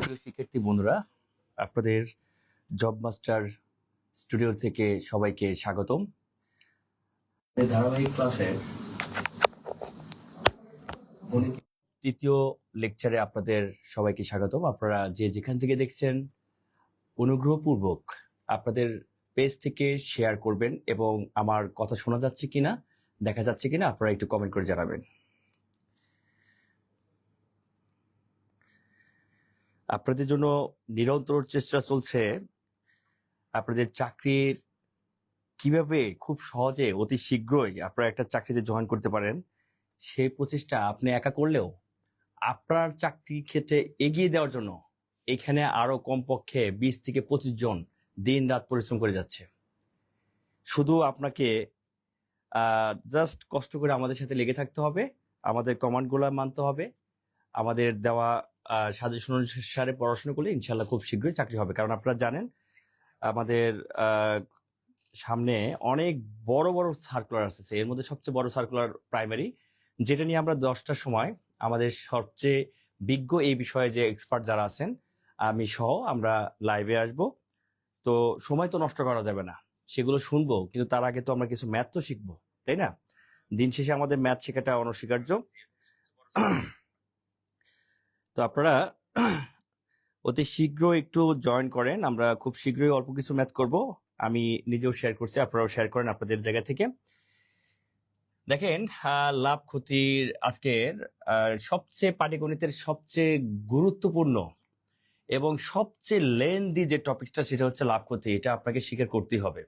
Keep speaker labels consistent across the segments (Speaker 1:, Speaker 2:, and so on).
Speaker 1: প্রিয় শিক্ষার্থী বন্ধুরা, আপনাদের জব মাস্টার স্টুডিও থেকে সবাইকে স্বাগতম। ধারাবাহিক ক্লাসের তৃতীয় লেকচারে আপনাদের সবাইকে স্বাগতম। আপনারা যে যেখান থেকে দেখছেন অনুগ্রহপূর্বক আপনাদের পেজ থেকে শেয়ার করবেন এবং আমার কথা শোনা যাচ্ছে কিনা, দেখা যাচ্ছে কিনা আপনারা একটু কমেন্ট করে জানাবেন। আপনাদের জন্য নিরন্তর চেষ্টা চলছে আপনাদের চাকরির কিভাবে খুব সহজে অতি শীঘ্রই আপনারা একটা চাকরিতে জয়েন করতে পারেন, সেই প্রচেষ্টা আপনি একা করলেও আপনার চাকরির ক্ষেত্রে এগিয়ে দেওয়ার জন্য এখানে আরো কমপক্ষে 20 থেকে 25 জন দিন রাত পরিশ্রম করে যাচ্ছে। শুধু আপনাকে জাস্ট কষ্ট করে আমাদের সাথে লেগে থাকতে হবে, আমাদের কমান্ডগুলো মানতে হবে, আমাদের দেওয়া সাজেশন অনুসারে পড়াশোনা করলে ইনশাল্লাহ খুব শীঘ্রই চাকরি হবে। কারণ আপনারা জানেন আমাদের সামনে অনেক বড় বড় সার্কুলার আসছে। এর মধ্যে সবচেয়ে বড় সার্কুলার প্রাইমারি, যেটা নিয়ে আমরা 10টার সময় আমাদের সবচেয়ে বিজ্ঞ এই বিষয়ে যে এক্সপার্ট যারা আছেন আমি সহ আমরা লাইভে আসব। তো সময় তো নষ্ট করা যাবে না, সেগুলো শুনবো, কিন্তু তার আগে তো আমরা কিছু ম্যাথ তো শিখবো, তাই না? দিন শেষে আমাদের ম্যাথ শেখাটা অনস্বীকার্য। তো আপনারা অতি শীঘ্র একটু জয়েন করেন, আমরা খুব শীঘ্রই অল্প কিছু ম্যাথ করব। আমি নিজেও শেয়ার করছি, আপনারাও শেয়ার করেন আপনাদের জায়গা থেকে। দেখেন, লাভ ক্ষতির আজকের সবচেয়ে পাটিগণিতের সবচেয়ে গুরুত্বপূর্ণ এবং সবচেয়ে লেন্দি যে টপিকটা, সেটা হচ্ছে লাভ ক্ষতি। এটা আপনাকে স্বীকার করতেই হবে।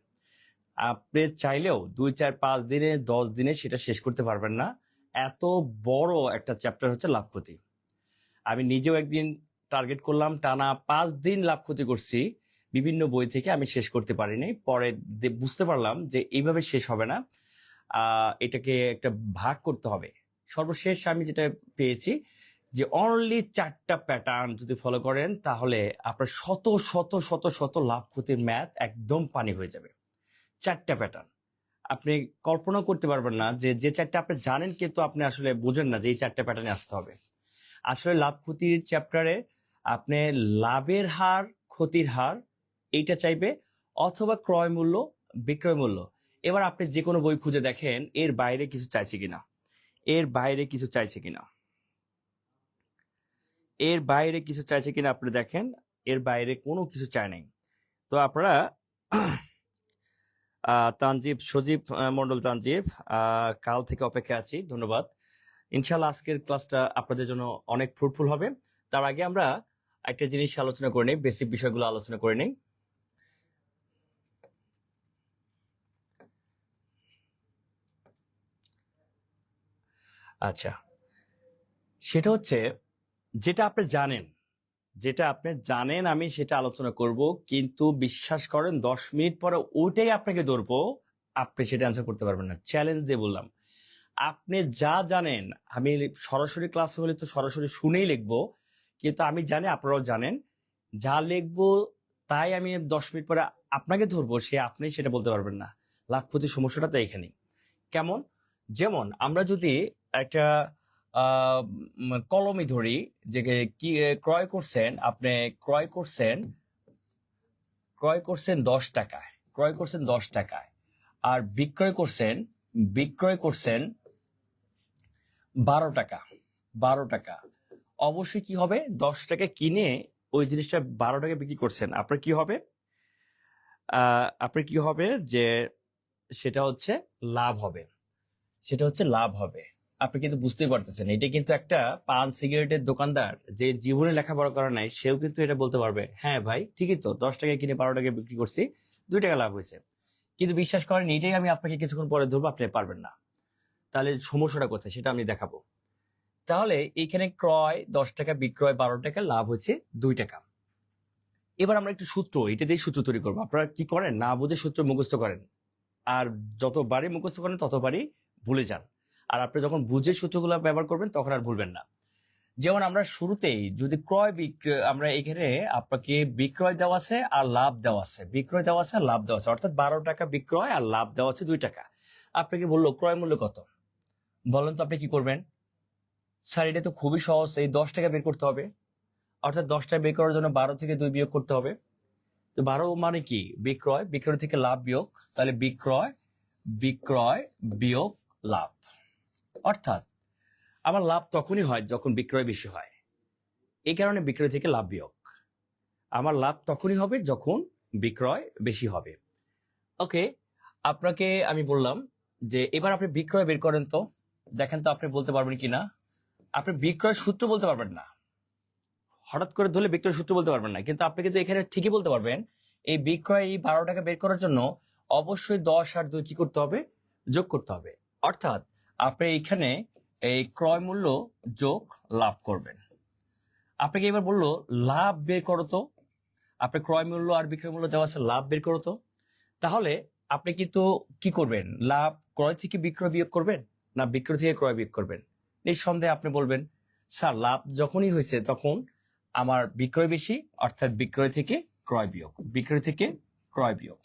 Speaker 1: আপনি চাইলেও 2, 4, 5 দিনে 10 দিনে সেটা শেষ করতে পারবেন না। এত বড় একটা চ্যাপ্টার হচ্ছে লাভ ক্ষতি। আমি নিজেও একদিন টার্গেট করলাম, টানা 5 দিন লাভ ক্ষতি করছি বিভিন্ন বই থেকে, আমি শেষ করতে পারিনি। পরে বুঝতে পারলাম যে এইভাবে শেষ হবে না, এটাকে একটা ভাগ করতে হবে। সর্বশেষ আমি যেটা পেয়েছি যে অনলি 4টা প্যাটার্ন যদি ফলো করেন তাহলে আপনার শত শত শত শত লাভ ক্ষতির ম্যাথ একদম পানি হয়ে যাবে। 4টা প্যাটার্ন আপনি কল্পনা করতে পারবেন না, যে 4টা আপনি জানেন কিন্তু আপনি আসলে বুঝেন না যে এই 4টা প্যাটার্নে আসতে হবে। আসলে লাভ ক্ষতির চ্যাপ্টারে আপনি লাভের হার, ক্ষতির হার এইটা চাইবে, অথবা ক্রয় মূল্য, বিক্রয় মূল্য। এবার আপনি যে কোনো বই খুঁজে দেখেন এর বাইরে কিছু চাইছে কিনা, এর বাইরে কিছু চাইছে কিনা, এর বাইরে কিছু চাইছে কিনা আপনি দেখেন, এর বাইরে কোনো কিছু চায় নাই। তো আপনারা তানজিব, সজীব মন্ডল তানজিব, কাল থেকে অপেক্ষা আছি, ধন্যবাদ। ইনশাল্লাহ আজকের ক্লাসটা আপনাদের জন্য অনেক ফ্রুটফুল হবে। তার আগে আমরা একটা জিনিস আলোচনা করে নিই, বেসিক বিষয়গুলো আলোচনা করে নিই। আচ্ছা, সেটা হচ্ছে যেটা আপনি জানেন আমি সেটা আলোচনা করব, কিন্তু বিশ্বাস করেন 10 মিনিট পরে ওইটাই আপনাকে ধরবো, আপনি সেটা অ্যান্সার করতে পারবেন না। চ্যালেঞ্জ দিয়ে বললাম, আপনি যা জানেন, আমি সরাসরি ক্লাস হলে তো সরাসরি শুনেই লিখবো, কিন্তু আমি জানি আপনারাও জানেন, যা লিখবো তাই আমি 10 মিনিট পরে আপনাকে ধরবো, আপনি সেটা বলতে পারবেন না। লাভ ক্ষতির সমস্যাটা তো এখানেই। কেমন? যেমন আমরা যদি একটা কলমই ধরি, যে কি ক্রয় করছেন, আপনি ক্রয় করছেন 10 টাকায়, আর বিক্রয় করছেন 12 টাকা। অবশ্যই কি হবে, 10 টাকা কিনে ওই জিনিসটা 12 টাকা বিক্রি করছেন, আপনার কি হবে যে সেটা হচ্ছে লাভ হবে। আপনি কিন্তু বুঝতেই পারতেছেন, এটা কিন্তু একটা পান সিগারেটের দোকানদার যে জীবনে লেখাপড়া করা নাই, সেও কিন্তু এটা বলতে পারবে, হ্যাঁ ভাই ঠিকই তো, 10 টাকায় কিনে 12 টাকায় বিক্রি করছি, 2 টাকা লাভ হয়েছে। কিন্তু বিশ্বাস করেন, এটাই আমি আপনাকে কিছুক্ষণ পরে ধরবো, আপনি পারবেন না। তাহলে সমস্যাটা কোথায় সেটা আমি দেখাবো। তাহলে এইখানে ক্রয় 10 টাকা, বিক্রয় 12 টাকা, লাভ হচ্ছে 2 টাকা। এবার আমরা একটু এটা দিয়ে সূত্র তৈরি করবো। আপনারা কি করেন, না বুঝে সূত্র মুখস্থ করেন, আর যতবারই মুখস্থ করেন ততবারই ভুলে যান। আর আপনি যখন বুঝে সূত্রগুলো ব্যবহার করবেন তখন আর ভুলবেন না। যেমন আমরা শুরুতেই যদি ক্রয় বিক্রয়, আমরা এখানে আপনাকে বিক্রয় দেওয়া আছে আর লাভ দেওয়া আছে, অর্থাৎ 12 টাকা বিক্রয় আর লাভ দেওয়া আছে 2 টাকা। আপনাকে বললো ক্রয় মূল্য কত, বলেন তো আপনি কি করবেন? স্যার এটা তো খুবই সহজ, এই 10 টাকা বের করতে হবে। অর্থাৎ 10টা বের করার জন্য 12 থেকে 2 বিয়োগ করতে হবে। তো 12 মানে কি? বিক্রয়, বিক্রয় থেকে লাভ বিয়োগ, তাহলে বিক্রয় বিক্রয় বিয়োগ লাভ। অর্থাৎ আমার লাভ তখনই হয় যখন বিক্রয় বেশি হয়, এই কারণে বিক্রয় থেকে লাভ বিয়োগ। আমার লাভ তখনই হবে যখন বিক্রয় বেশি হবে। ওকে, আপনাকে আমি বললাম যে এবার আপনি বিক্রয় বের করেন তো, দেখেন তো আপনি বলতে পারবেন কিনা। আপনি বিক্রয় সূত্র বলতে পারবেন না, হঠাৎ করে ধরলে বিক্রয় সূত্র বলতে পারবেন না, কিন্তু আপনি কিন্তু এখানে ঠিকই বলতে পারবেন এই বিক্রয় এই 12 টাকা বের করার জন্য অবশ্যই 10 আর 2 কি করতে হবে? যোগ করতে হবে। অর্থাৎ আপনি এখানে এই ক্রয় মূল্য যোগ লাভ করবেন। আপনাকে এবার বললো লাভ বের করো তো, আপনি ক্রয় মূল্য আর বিক্রয় মূল্য দেওয়া আছে, লাভ বের করো তো। তাহলে আপনি কিন্তু কি করবেন? লাভ ক্রয় থেকে বিক্রয় বিয়োগ করবেন না বিক্রয় থেকে ক্রয় বিয়োগ করবেন? নিঃসন্দেহে আপনি বলবেন স্যার লাভ যখনই হয়েছে তখন আমার বিক্রয় বেশি, অর্থাৎ বিক্রয় থেকে ক্রয় বিয়োগ, বিক্রয় থেকে ক্রয় বিয়োগ।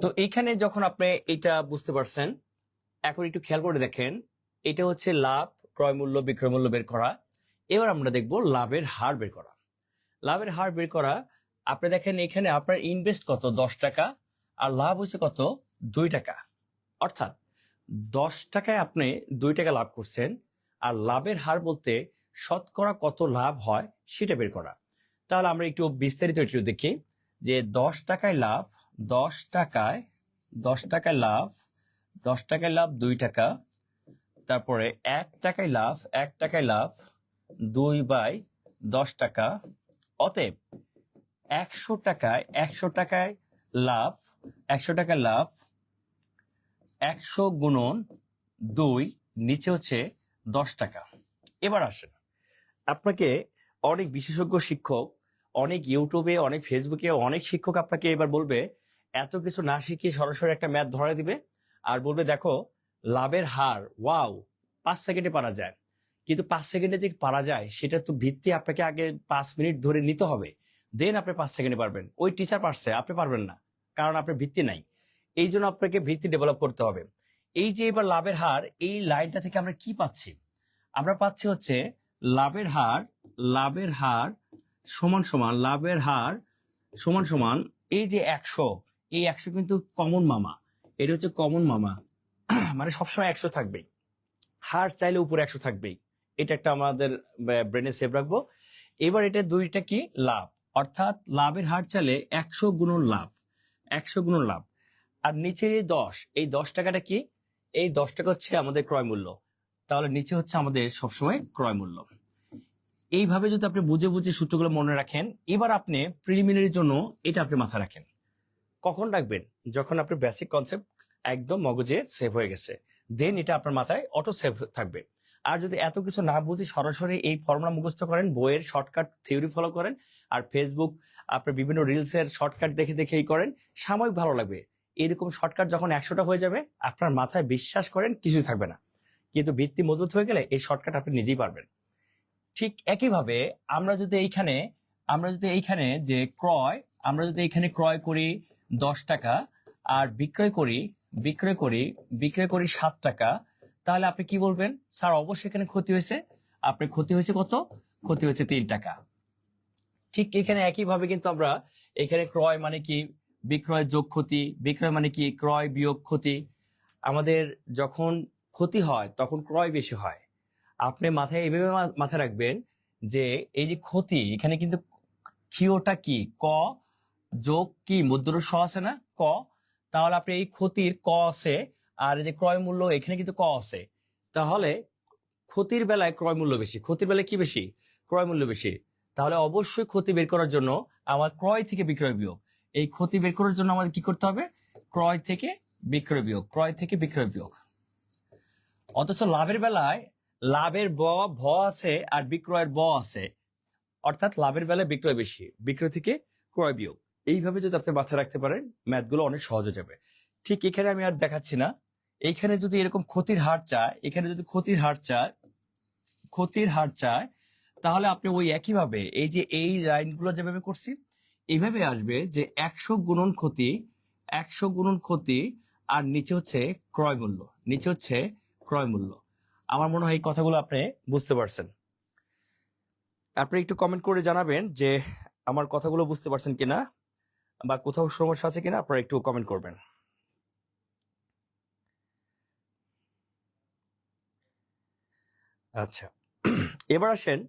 Speaker 1: তো এইখানে যখন আপনি এটা বুঝতে পারছেন, এখন একটু খেয়াল করে দেখেন, এটা হচ্ছে লাভ, ক্রয় মূল্য, বিক্রয় মূল্য বের করা। এবার আমরা দেখব লাভের হার বের করা। লাভের হার বের করা, আপনি দেখেন এখানে আপনার ইনভেস্ট কত? 10 টাকা, আর লাভ হচ্ছে কত? 2 টাকা। অর্থাৎ 10 টাকায় আপনি 2 টাকা লাভ করছেন, আর লাভের হার বলতে শতকরা কত লাভ হয় সেটা বের করা। তাহলে আমরা একটু বিস্তারিত একটু দেখি যে 10 টাকায় লাভ, 10 টাকায় 10 টাকায় লাভ, 10 টাকায় লাভ 2 টাকা, তারপরে 1 টাকায় লাভ, 1 টাকায় লাভ 2/10 টাকা। অতএব 100 টাকায় 100 টাকায় লাভ, 100 টাকায় লাভ 100 গুণন 2, নিচে হচ্ছে 10 টাকা। এবার আসেন, আপনাকে অনেক বিশেষজ্ঞ শিক্ষক, অনেক ইউটিউবে, অনেক ফেসবুকে অনেক শিক্ষক আপনাকে এবার বলবে এত কিছু না শিখিয়ে সরাসরি একটা ম্যাথ ধরে দিবে আর বলবে দেখো লাভের হার, ওয়াও 5 সেকেন্ডে পারা যায়। কিন্তু 5 সেকেন্ডে যে পারা যায় সেটা তো ভিত্তি আপনাকে আগে 5 মিনিট ধরে নিতে হবে, দেন আপনি 5 সেকেন্ডে পারবেন। ওই টিচার পারছে, আপনি পারবেন না, কারণ আপনার ভিত্তি নাই। এই জন্য আপনাকে ভিত্তি ডেভেলপ করতে হবে। এই যে এবার লাভের হার, এই লাইনটা থেকে আমরা কি পাচ্ছি? আমরা পাচ্ছি হচ্ছে লাভের হার, লাভের হার সমান সমান, লাভের হার সমান সমান এই যে 100, এই 100 কিন্তু কমন মামা, এটা হচ্ছে কমন মামা, মানে সবসময় 100 থাকবেই, হার চাইলে উপরে 100 থাকবেই। এটা একটা আমাদের ব্রেনে সেভ রাখবো। এবার এটা দুইটা কি? লাভ, অর্থাৎ লাভের হার চাইলে 100 গুণন লাভ, 100 গুণন লাভ। আর নিচে এই 10, এই 10 টাকাটা কি? এই 10 টাকা হচ্ছে আমাদের ক্রয় মূল্য, তাহলে নিচে হচ্ছে আমাদের সবসময় ক্রয় মূল্য। এইভাবে যদি আপনি বুঝে বুঝে সূত্রগুলো মনে রাখেন, এবার আপনি প্রিলিমিনারির জন্য এটা আপনি মাথায় রাখেন। কখন রাখবেন? যখন আপনার বেসিক কনসেপ্ট একদম মগজে সেভ হয়ে গেছে, দেন এটা আপনার মাথায় অটো সেভ থাকবে। আর যদি এত কিছু না বুঝে সরাসরি এই ফর্মুলা মুখস্থ করেন, বইয়ের শর্টকাট থিওরি ফলো করেন, আর ফেসবুক আপনার বিভিন্ন রিলসের শর্টকাট দেখে দেখেই করেন, সাময়িক ভালো লাগবে। এরকম শর্টকাট যখন 100টা হয়ে যাবে, আপনার মাথায় বিশ্বাস করেন কিছুই থাকবে না। কিন্তু ভিত্তি মজবুত হয়ে গেলে এই শর্টকাট আপনি নিজেই পারবেন। ঠিক একইভাবে আমরা যদি এইখানে যে ক্রয়, আমরা যদি এখানে ক্রয় করি 10 টাকা আর বিক্রয় করি 7 টাকা, তাহলে আপনি কি বলবেন? স্যার অবশ্যই এখানে ক্ষতি হয়েছে। আপনার ক্ষতি হয়েছে কত? ক্ষতি হয়েছে 3 টাকা। ঠিক এখানে একইভাবে কিন্তু আমরা এখানে ক্রয় মানে কি? বিক্রয় যোগ ক্ষতি, বিক্রয় মানে কি? ক্রয় বিয়োগ ক্ষতি। আমাদের যখন ক্ষতি হয় তখন ক্রয় বেশি হয়। আপনি মাথায় এইভাবে মাথায় রাখবেন যে এই যে ক্ষতি, এখানে কিন্তু ক্ষিয়টা কি? ক যোগ কি? মধ্যরূপ স আছে না? ক। তাহলে আপনি এই ক্ষতির ক আছে, আর এই যে ক্রয় মূল্য এখানে কিন্তু ক আছে। তাহলে ক্ষতির বেলায় ক্রয় মূল্য বেশি, ক্ষতির বেলায় কি বেশি? ক্রয় মূল্য বেশি। তাহলে অবশ্যই ক্ষতি বের করার জন্য আমার ক্রয় থেকে বিক্রয় বিয়োগ, এই ক্ষতি বের করার জন্য আমাদের কি করতে হবে? ক্রয় থেকে বিক্রয় বিয়োগ, ক্রয় থেকে বিক্রয় বিয়োগ। অথচ লাভের বেলায় লাভের ভ আছে আর বিক্রয়ের ব আছে, অর্থাৎ লাভের বেলায় বিক্রয় বেশি, বিক্রয় থেকে ক্রয় বিয়োগ। এইভাবে যদি আপনি মাথায় রাখতে পারেন, ম্যাথগুলো অনেক সহজ হয়ে যাবে। ঠিক এখানে আমি আর দেখাচ্ছি না, এখানে যদি এরকম ক্ষতির হার চায়, এখানে যদি ক্ষতির হার চায়, তাহলে আপনি ওই একইভাবে এই যে এই লাইনগুলো যেভাবে করছি এইভাবে আসবে যে 100 গুণন ক্ষতি, 100 গুণন ক্ষতি, আর নিচে হচ্ছে ক্রয় মূল্য, নিচে হচ্ছে ক্রয় মূল্য। আমার মনে হয় এই কথাগুলো আপনি বুঝতে পারছেন। আপনি একটু কমেন্ট করে জানাবেন যে আমার কথাগুলো বুঝতে পারছেন কিনা বা কোথাও সমস্যা আছে কিনা, আপনারা একটু কমেন্ট করবেন। আচ্ছা, এবার আসেন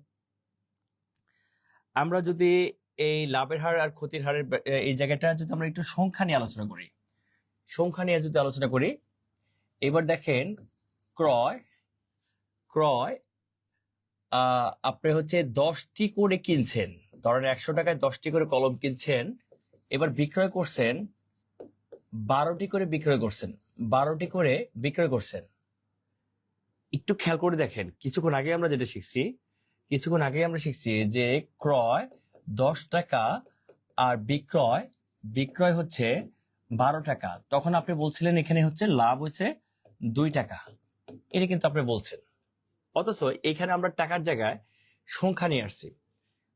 Speaker 1: আমরা যদি এই লাভের হার আর ক্ষতির হারের এই জায়গাটা যদি আমরা একটু সংখ্যা নিয়ে আলোচনা করি, সংখ্যা নিয়ে যদি আলোচনা করি, এবার দেখেন ক্রয় ক্রয় আপনি হচ্ছে 10টি করে কিনছেন, ধরেন 100 টাকায় 10টি করে কলম কিনছেন, এবার বিক্রয় করছেন 12টি করে বিক্রয় করছেন, 12টি করে বিক্রয় করছেন। একটু খেয়াল করে দেখেন, কিছুক্ষণ আগে আমরা যেটা শিখছি, যে ক্রয় 10 টাকা আর বিক্রয় বিক্রয় হচ্ছে 12 টাকা, তখন আপনি বলছিলেন এখানে হচ্ছে লাভ হচ্ছে 2 টাকা, এটা কিন্তু আপনি বলছেন। অথচ এখানে আমরা টাকার জায়গায় সংখ্যা নিয়ে আসছি।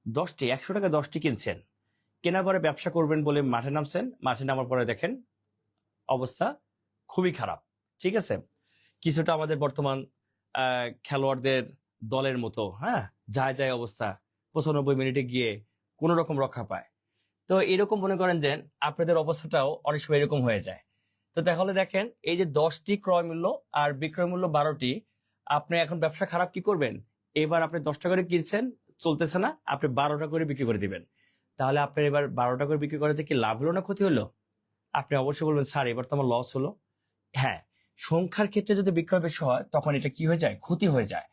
Speaker 1: 10টি 100 টাকা 10টি কিনছেন, কেনার পরে ব্যবসা করবেন বলে মাঠে নামছেন, মাঠে নামার পরে দেখেন অবস্থা খুবই খারাপ। ঠিক আছে, কিছুটা আমাদের বর্তমান খেলোয়াড়দের দলের মতো, হ্যাঁ, যায় যায় অবস্থা, 95 মিনিটে গিয়ে কোন রকম রক্ষা পায়। তো এরকম মনে করেন যে আপনাদের অবস্থাটাও অনেক সময় এরকম হয়ে যায়। তো তাহলে দেখেন এই যে 10টি ক্রয় মূল্য আর বিক্রয় মূল্য 12টি, আপনি এখন ব্যবসা খারাপ কি করবেন? এবার আপনি 10 টাকা করে কিনছেন, চলতেছে না, আপনি 12 টাকা করে বিক্রি করে দিবেন। তাহলে আপনার এবার 12 টাকা করে বিক্রি করাতে কি লাভ হলো না ক্ষতি হলো? আপনি অবশ্যই বলবেন স্যার এবার তো আমার লস হলো। হ্যাঁ, সংখ্যার ক্ষেত্রে যদি বিক্রয় বেশি হয় তখন এটা কি হয়ে যায়? ক্ষতি হয়ে যায়।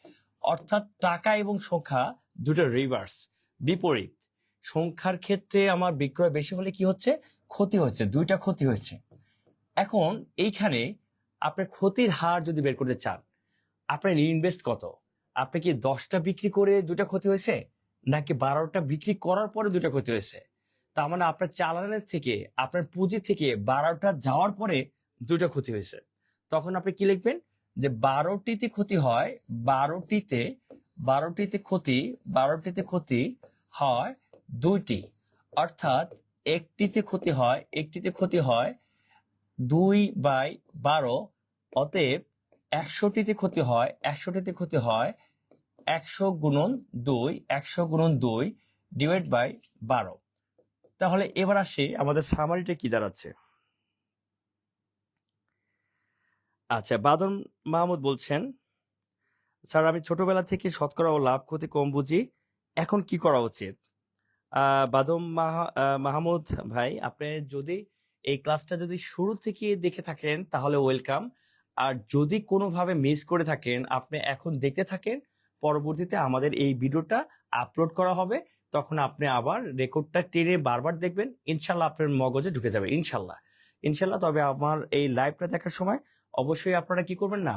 Speaker 1: অর্থাৎ টাকা এবং সংখ্যা দুটো রিভার্স, বিপরীত। সংখ্যার ক্ষেত্রে আমার বিক্রয় বেশি হলে কি হচ্ছে? ক্ষতি হচ্ছে, দুইটা ক্ষতি হচ্ছে। এখন এইখানে আপনার ক্ষতির হার যদি বের করতে চান, আপনার ইনভেস্ট কত? আপনি কি 10টা বিক্রি করে দুটা ক্ষতি হয়েছে, নাকি 12টা বিক্রি করার পরে দুটা ক্ষতি হয়েছে? তার মানে আপনার চালানের থেকে, আপনার পুঁজি থেকে 12টা যাওয়ার পরে দুটা ক্ষতি হয়েছে। তখন আপনি কি লিখবেন? যে 12টিতে ক্ষতি হয়, 12টিতে 12টিতে ক্ষতি হয় 2টি, অর্থাৎ একটিতে ক্ষতি হয় 2/12। অতএব 100টিতে ক্ষতি হয় 100 গুণন 2 ডিভাইড বাই 12। তাহলে এবার আসি আমাদের সামারিটা কি দাঁড়াচ্ছে। আচ্ছা, বাদন মাহমুদ বলছেন, স্যার আমি ছোটবেলা থেকে শতকরা ও লাভ ক্ষতি কম বুঝি, এখন কি করা উচিত? বাদম মাহমুদ ভাই, আপনি যদি এই ক্লাসটা যদি শুরু থেকে দেখে থাকেন তাহলে ওয়েলকাম, আর যদি কোনোভাবে মিস করে থাকেন আপনি এখন দেখতে থাকেন, পরবর্তীতে আমাদের এই ভিডিওটা আপলোড করা হবে, তখন আপনি আবার রেকর্ডটা টেনে বারবার দেখবেন, ইনশাল্লাহ আপনার মগজে ঢুকে যাবে, ইনশাল্লাহ ইনশাল্লাহ। তবে আমার এই লাইভটা দেখার সময় অবশ্যই আপনারা কি করবেন না,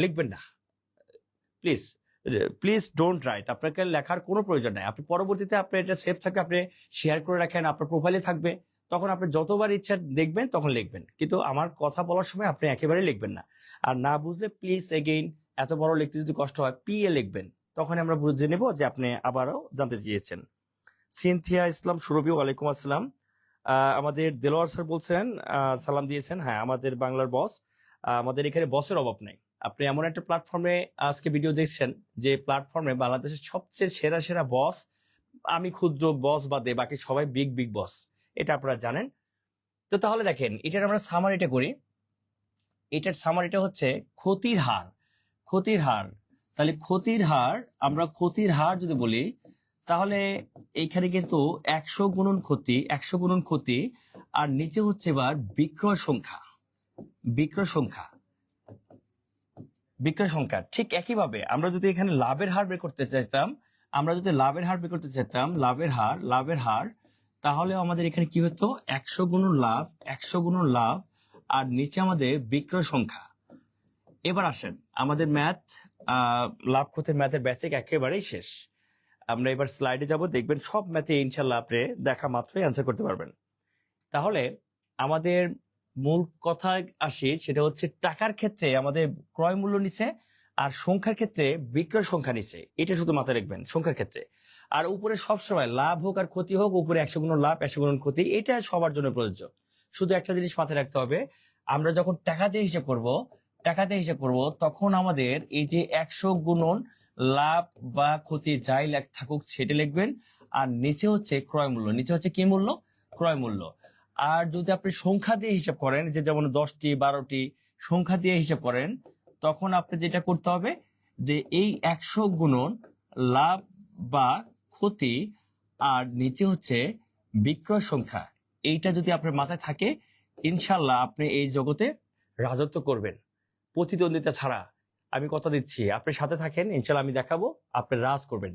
Speaker 1: লিখবেন না, প্লিজ প্লিজ ডোন্ট রাইট। আপনাকে লেখার কোনো প্রয়োজন নাই, আপনি পরবর্তীতে আপনি এটা সেভ থাকবে, আপনি শেয়ার করে রাখেন, আপনার প্রোফাইলে থাকবে, তখন আপনি যতবার ইচ্ছা দেখবেন তখন লিখবেন, কিন্তু আমার কথা বলার সময় আপনি একেবারে লিখবেন না। আর না বুঝলে প্লিজ এগেইন, এত বড় লিখতে যদি কষ্ট হয় PA লিখবেন, তখন আমরা বুঝে নেব যে আপনি আবারও জানতে চেয়েছেন। সিনথিয়া ইসলাম সুরভি, ওয়ালাইকুম আসসালাম। আমাদের দেলোয়ার স্যার বলছেন, সালাম দিয়েছেন। হ্যাঁ, আমাদের বাংলার বস, আমাদের এখানে বসের অভাব নেই। আপনি এমন একটা প্ল্যাটফর্মে আজকে ভিডিও দেখছেন যে প্ল্যাটফর্মে বাংলাদেশের সবচেয়ে সেরা সেরা বস, আমি ক্ষুদ্র বস বাদে বাকি সবাই বিগ বিগ বস, এটা আপনারা জানেন। তো তাহলে দেখেন এটার আমরা সামারিটা করি। এটার সামারিটা হচ্ছে ক্ষতির হার। তাহলে আমরা ক্ষতির হার যদি বলি, তাহলে এইখানে কিন্তু 100 গুণন ক্ষতি, আর নিচে হচ্ছে এবার বিক্রয় সংখ্যা। ঠিক একইভাবে আমরা যদি এখানে লাভের হার বের করতে চাইতাম, লাভের হার, তাহলে আমাদের এখানে কি হতো? 100 গুণন লাভ, আর নিচে আমাদের বিক্রয় সংখ্যা। এবার আসেন আমাদের ম্যাথ, লাভ ক্ষতির ম্যাথের বেসিক একেবারেই শেষ। আমরা এবার স্লাইডে যাব, দেখবেন সব ম্যাথে ইনশাল্লাহ আপনি দেখা মাত্রই অ্যান্সার করতে পারবেন। তাহলে আমাদের মূল কথা আসি, সেটা হচ্ছে টাকার ক্ষেত্রে আমাদের ক্রয় মূল্য নিচে, আর সংখ্যার ক্ষেত্রে বিক্রয় সংখ্যা নিচে, এটা শুধু মাথায় রাখবেন সংখ্যার ক্ষেত্রে। আর উপরে সবসময় লাভ হোক আর ক্ষতি হোক, উপরে 100 গুণ লাভ 100 গুণ ক্ষতি, এটা সবার জন্য প্রযোজ্য। শুধু একটা জিনিস মাথায় রাখতে হবে, আমরা যখন টাকা দিয়ে হিসাব করব তখন আমাদের এই যে 100 গুণন লাভ বা ক্ষতি যাই থাকুক সেটা লিখবেন। আর নিচে হচ্ছে ক্রয় মূল্য, নিচে হচ্ছে কি মূল্য? ক্রয় মূল্য। আর যদি আপনি সংখ্যা দিয়ে হিসাব করেন, যে যেমন 10টি 12টি সংখ্যা দিয়ে হিসাব করেন, তখন আপনি যেটা করতে হবে যে এই 100 গুণন লাভ বা ক্ষতি আর নিচে হচ্ছে বিক্রয় সংখ্যা, এইটা যদি আপনার মাথায় থাকে, ইনশাল্লাহ আপনি এই জগতে রাজত্ব করবেন প্রতিদ্বন্দ্বিতা ছাড়া। আমি কথা দিচ্ছি, আপনি সাথে থাকেন, ইনশাল্লাহ আমি দেখাবো, আপনি রাজ করবেন।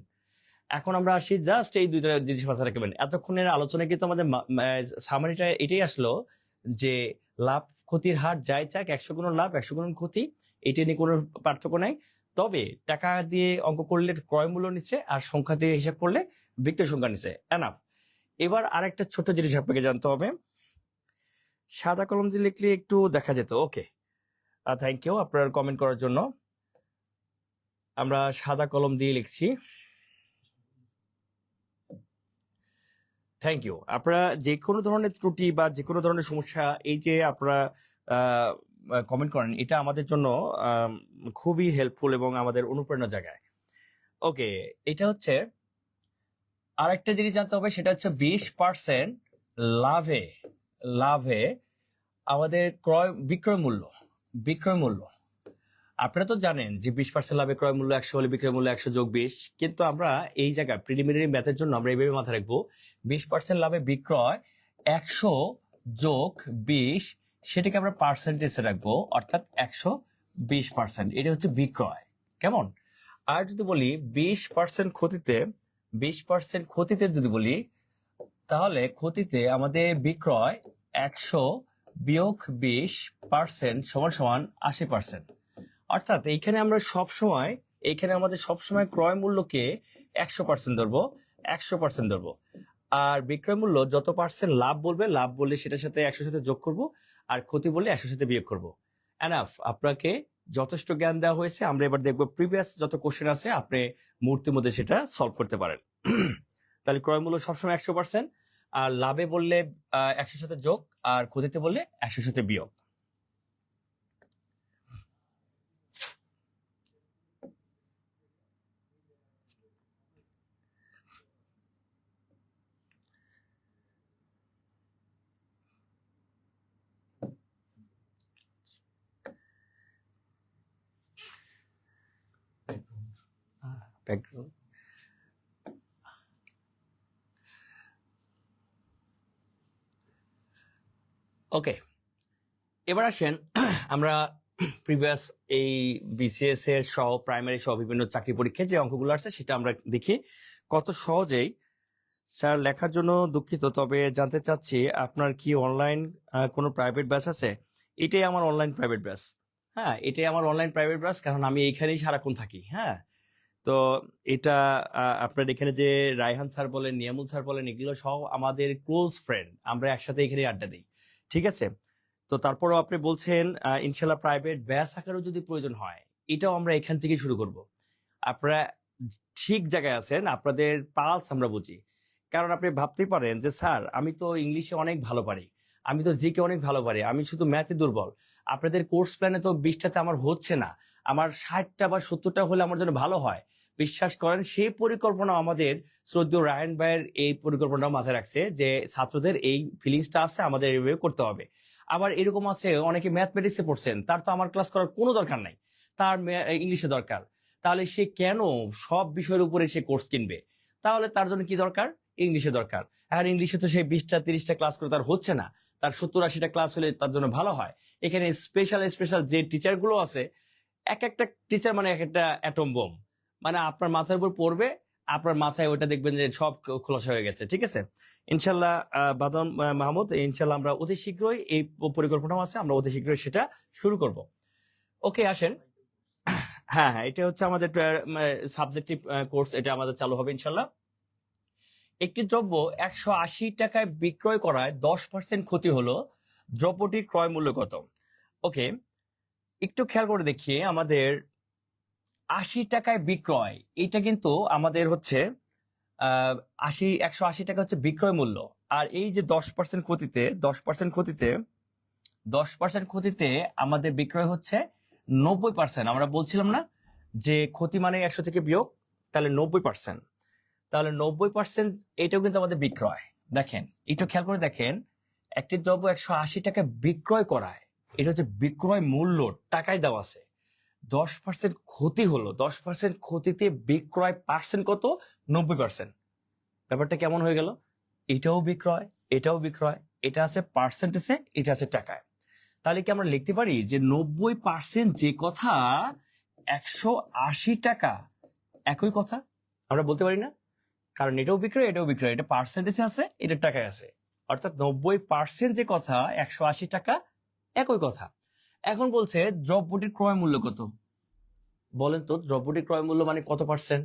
Speaker 1: এখন আমরা আসি, জাস্ট এই দুইটা জিনিস মাথায় রাখবেন। এতক্ষণের আলোচনায় কিন্তু আমাদের সামারিটা এটাই আসলো যে লাভ ক্ষতির হার যাই চাক, 100 গুণ লাভ 100 গুণ ক্ষতি, এটা নিয়ে কোনো পার্থক্য নাই। তবে টাকা দিয়ে অঙ্ক করলে ক্রয় মূল্য নিচ্ছে, আর সংখ্যা দিয়ে হিসাব করলে বিক্রয় সংখ্যা নিচ্ছে। এনাফ। এবার আরেকটা ছোট জিনিস আপনাকে জানতে হবে, সাদা কলম দিয়ে লিখলে একটু দেখা যেত। ওকে, থ্যাংক ইউ আপনার কমেন্ট করার জন্য। আমরা সাদা কলম দিয়ে লিখছি। Thank you. আপনারা যে কোনো ধরনের ত্রুটি বা যে কোনো ধরনের সমস্যা, এই যে আপনারা কমেন্ট করেন, এটা আমাদের জন্য খুবই হেল্পফুল এবং আমাদের অনুপ্রেরণার জায়গায়। ওকে, এটা হচ্ছে আরেকটা জিনিস জানতে হবে, সেটা হচ্ছে 20% লাভে লাভে আমাদের বিক্রয় মূল্য। বিক্রয় মূল্য আপনারা তো জানেন যে 20% লাভে ক্রয় মূল্য 100 হলে বিক্রয় মূল্য 100 যোগ 20। কিন্তু আমরা এই জায়গায় প্রিলিমিনারি ম্যাথের জন্য আমরা এইভাবে মাথায় রাখবো, 20% লাভে বিক্রয় 100 যোগ 20, সেটাকে আমরা পার্সেন্টেজে রাখবো, অর্থাৎ 120%। এটা হচ্ছে বিক্রয়। কেমন? আর যদি বলি 20% ক্ষতিতে, 20% ক্ষতিতে যদি বলি, তাহলে ক্ষতিতে আমাদের বিক্রয় 100 বিয়োগ 20% সমান সমান 80%। অর্থাৎ এইখানে আমরা সবসময়, এইখানে আমাদের সবসময় ক্রয় মূল্যকে 100% ধরবো, 100% ধরবো। আর বিক্রয় মূল্য যত পার্সেন্ট লাভ বলবে, লাভ বললে সেটার সাথে 100 সাথে যোগ করব, আর ক্ষতি বললে 100 সাথে বিয়োগ করব। এনাফ, আপনাকে যথেষ্ট জ্ঞান দেওয়া হয়েছে। আমরা এবার দেখবো প্রিভিয়াস যত কোশ্চেন আছে, আপনি মুহূর্তের মধ্যে সেটা সলভ করতে পারেন। তাহলে ক্রয় মূল্য সবসময় 100%, আর লাভে বললে 100 সাথে যোগ, আর ক্ষতিতে বললে 100 সাথে বিয়োগ। ব্যাকগ্রাউন্ড। ওকে, এবার আসেন আমরা প্রিভিয়াস এই বিসিএস এর সহ প্রাইমারি সহ বিভিন্ন চাকরি পরীক্ষায় যে অঙ্কগুলো আসছে সেটা আমরা দেখি কত সহজেই। স্যার লেখার জন্য দুঃখিত, তবে জানতে চাচ্ছি আপনার কি অনলাইন কোনো প্রাইভেট ব্যাচ আছে? এটাই আমার অনলাইন প্রাইভেট ব্যাচ। হ্যাঁ, এটাই আমার অনলাইন প্রাইভেট ব্যাচ, কারণ আমি এইখানেই সারাক্ষণ থাকি। হ্যাঁ, তো এটা আপনার এখানে যে রায়হান স্যার বলেন, নিয়ামুল স্যার বলেন, এগুলো সব আমাদের ক্লোজ ফ্রেন্ড, আমরা একসাথে এখানে আড্ডা দিই। ঠিক আছে? তো তারপরও আপনি বলছেন ইনশাল্লাহ প্রাইভেট ব্যাচ আকারেও যদি প্রয়োজন হয়, এটাও আমরা এখান থেকে শুরু করব। আপনারা ঠিক জায়গায় আছেন, আপনাদের পালস আমরা বুঝি। কারণ আপনি ভাবতেই পারেন যে স্যার আমি তো ইংলিশে অনেক ভালো পারি, আমি তো জিকে অনেক ভালো পারি, আমি শুধু ম্যাথে দুর্বল, আপনাদের কোর্স প্ল্যানে তো 20টাতে আমার হচ্ছে না, আমার 60টা বা 70টা হলে আমার জন্য ভালো হয়। বিশ্বাস করেন, সেই পরিকল্পনা আমাদের শ্রদ্ধেয় রায়হান ভাইয়ের এই পরিকল্পনা মাথায় রাখছে যে ছাত্রদের এই ফিলিংসটা আছে, আমাদের এইভাবে করতে হবে। আবার এরকম আছে অনেকে ম্যাথমেটিক্সে পড়ছেন, তার তো আমার ক্লাস করার কোনো দরকার নাই, তার ইংলিশে দরকার। তাহলে সে কেন সব বিষয়ের উপরে সে কোর্স কিনবে? তাহলে তার জন্য কি দরকার? ইংলিশে দরকার। আর ইংলিশে তো সেই 20টা 30টা ক্লাস করে তার হচ্ছে না, তার 70-80টা ক্লাস হলে তার জন্য ভালো হয়। এখানে স্পেশাল স্পেশাল যে টিচার গুলো আছে, এক একটা টিচার মানে এক একটা অ্যাটম বোম, মানে আপনার মাথার উপর পড়বে, আপনার মাথায় ওটা দেখবেন যে সব খোলাসা হয়ে গেছে। ঠিক আছে? ইনশাল্লাহ বাদন মাহমুদ, ইনশাল্লাহ আমরা অতি শীঘ্রই এই পরিকল্পনা আছে, আমরা অতি শীঘ্রই সেটা শুরু করব। ওকে, আসেন। হ্যাঁ হ্যাঁ, এটা হচ্ছে আমাদের সাবজেক্টিভ কোর্স, এটা আমাদের চালু হবে ইনশাল্লাহ। একটি দ্রব্য 180 টাকায় বিক্রয় করায় 10% ক্ষতি হলো, দ্রব্যটির ক্রয় মূল্য কত? ওকে, একটু খেয়াল করে দেখি, আমাদের 80 টাকায় বিক্রয়, এটা কিন্তু আমাদের হচ্ছে 180 টাকা হচ্ছে বিক্রয় মূল্য। আর এই যে 10% ক্ষতিতে, 10% ক্ষতিতে আমাদের বিক্রয় হচ্ছে 90%। আমরা বলছিলাম না যে ক্ষতি মানে 100 থেকে বিয়োগ, তাহলে 90%। তাহলে 90% এটাও কিন্তু আমাদের বিক্রয়। দেখেন একটু খেয়াল করে দেখেন, একটি দ্রব্য 180 টাকা বিক্রয় করায়, এটা হচ্ছে বিক্রয় মূল্য টাকায় দেওয়া আছে। 10% ক্ষতি হলো, 10% ক্ষতিতে বিক্রয় পার্সেন্ট কত? 90%। ব্যাপারটা কেমন হয়ে গেল? এটাও বিক্রয়, এটাও বিক্রয়, এটা আছে পার্সেন্টেজে, এটা আছে টাকায়। তাহলে কি আমরা লিখতে পারি যে 90% যে কথা 180 টাকা একই কথা? আমরা বলতে পারি না? কারণ এটাও বিক্রয়, এটাও বিক্রয়, এটা পার্সেন্টেজে আছে, এটা টাকায় আছে। অর্থাৎ 90% যে কথা 180 টাকা একই কথা। এখন বলছে দ্রব্যটির ক্রয় মূল্য কত? বলেন তো, দ্রব্যটির ক্রয় মূল্য মানে কত পার্সেন্ট?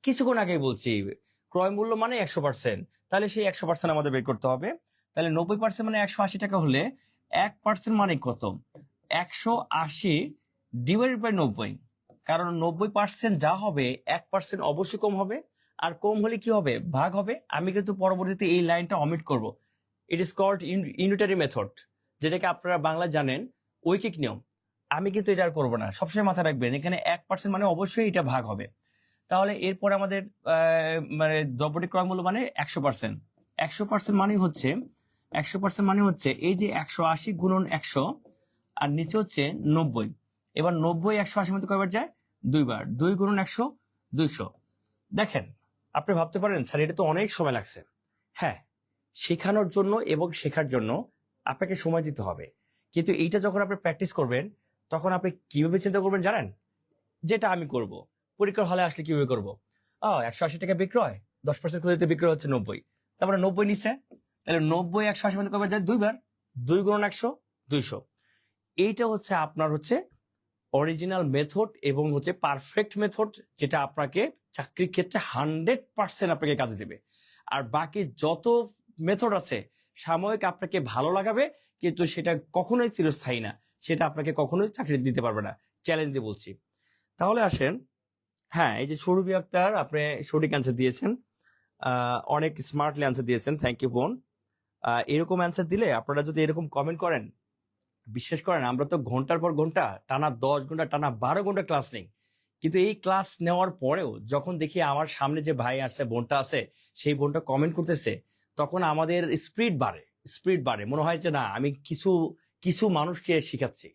Speaker 1: কিছুক্ষণ আগেই বলছি ক্রয় মূল্য মানে 100%, তাহলে সেই 100% আমাদের বের করতে হবে। তাহলে 90% মানে 180 টাকা হলে 1% মানে কত? 180 ডিভাইডেড বাই 90। কারণ 90% যা হবে 1% অবশ্যই কম হবে, আর কম হলে কি হবে? ভাগ হবে। আমি কিন্তু পরবর্তীতে এই লাইনটা অমিট করব। It is called unitary method, যেটাকে আপনারা বাংলা জানেন ঐকিক নিয়ম। আমি কিন্তু এটা আর করবো না, সবসময় মাথায় রাখবেন এখানে 1% মানে অবশ্যই এটা ভাগ হবে। তাহলে এরপর আমাদের মানে দ্রব্যটির ক্রয় মূল্য মানে 100%। 100% মানে হচ্ছে 100% মানে হচ্ছে এই যে 180 গুণন 100 আর নিচে হচ্ছে 90। এবার 90 180 মধ্যে কয়বার যায়? দুইবার। 2 গুণন 100 200। দেখেন আপনি ভাবতে পারেন স্যার এটা তো অনেক সময় লাগছে। হ্যাঁ, শেখানোর জন্য এবং শেখার জন্য আপনাকে সময় দিতে হবে, কিন্তু এইটা যখন আপনি প্র্যাকটিস করবেন তখন আপনি কিভাবে চিন্তা করবেন জানেন? যেটা আমি করব, পরীক্ষার হলে আসলে কিভাবে করবো? 180 টাকা বিক্রয়, 10% ক্ষতিতে বিক্রয় হচ্ছে 90, তারপরে 90 নিচ্ছে, তাহলে 90 180 মধ্যে কবে যায়? দুইবার। 2 গুণন 100 200। এইটা হচ্ছে আপনার হচ্ছে অরিজিনাল মেথড এবং হচ্ছে পারফেক্ট মেথড, যেটা আপনাকে চাকরির ক্ষেত্রে 100% আপনাকে কাজে দেবে। আর বাকি যত মেথড আছে সাময়িক আপনাকে ভালো লাগাবে, কিন্তু সেটা কখনোই চিরস্থায়ী না, সেটা আপনাকে কখনোই চাকরি দিতে পারবে না, চ্যালেঞ্জ দিয়ে বলছি। তাহলে আসেন, হ্যাঁ এই যে সৌরভী আক্তার, আপনি সঠিক অ্যান্সার দিয়েছেন, অনেক স্মার্টলি অ্যান্সার দিয়েছেন, থ্যাংক ইউ বোন। এরকম অ্যান্সার দিলে আপনারা যদি এরকম কমেন্ট করেন, বিশ্বাস করেন আমরা তো ঘন্টার পর ঘন্টা টানা 10 ঘন্টা টানা 12 ঘন্টা ক্লাস নেই, কিন্তু এই ক্লাস নেওয়ার পরেও যখন দেখি আমার সামনে যে ভাই আছে, বোনটা আছে, সেই বোনটা কমেন্ট করতেছে, তখন আমাদের স্পিড বাড়ে, মনে হয় যে না আমি কিছু কিছু মানুষকে শিখাচ্ছি।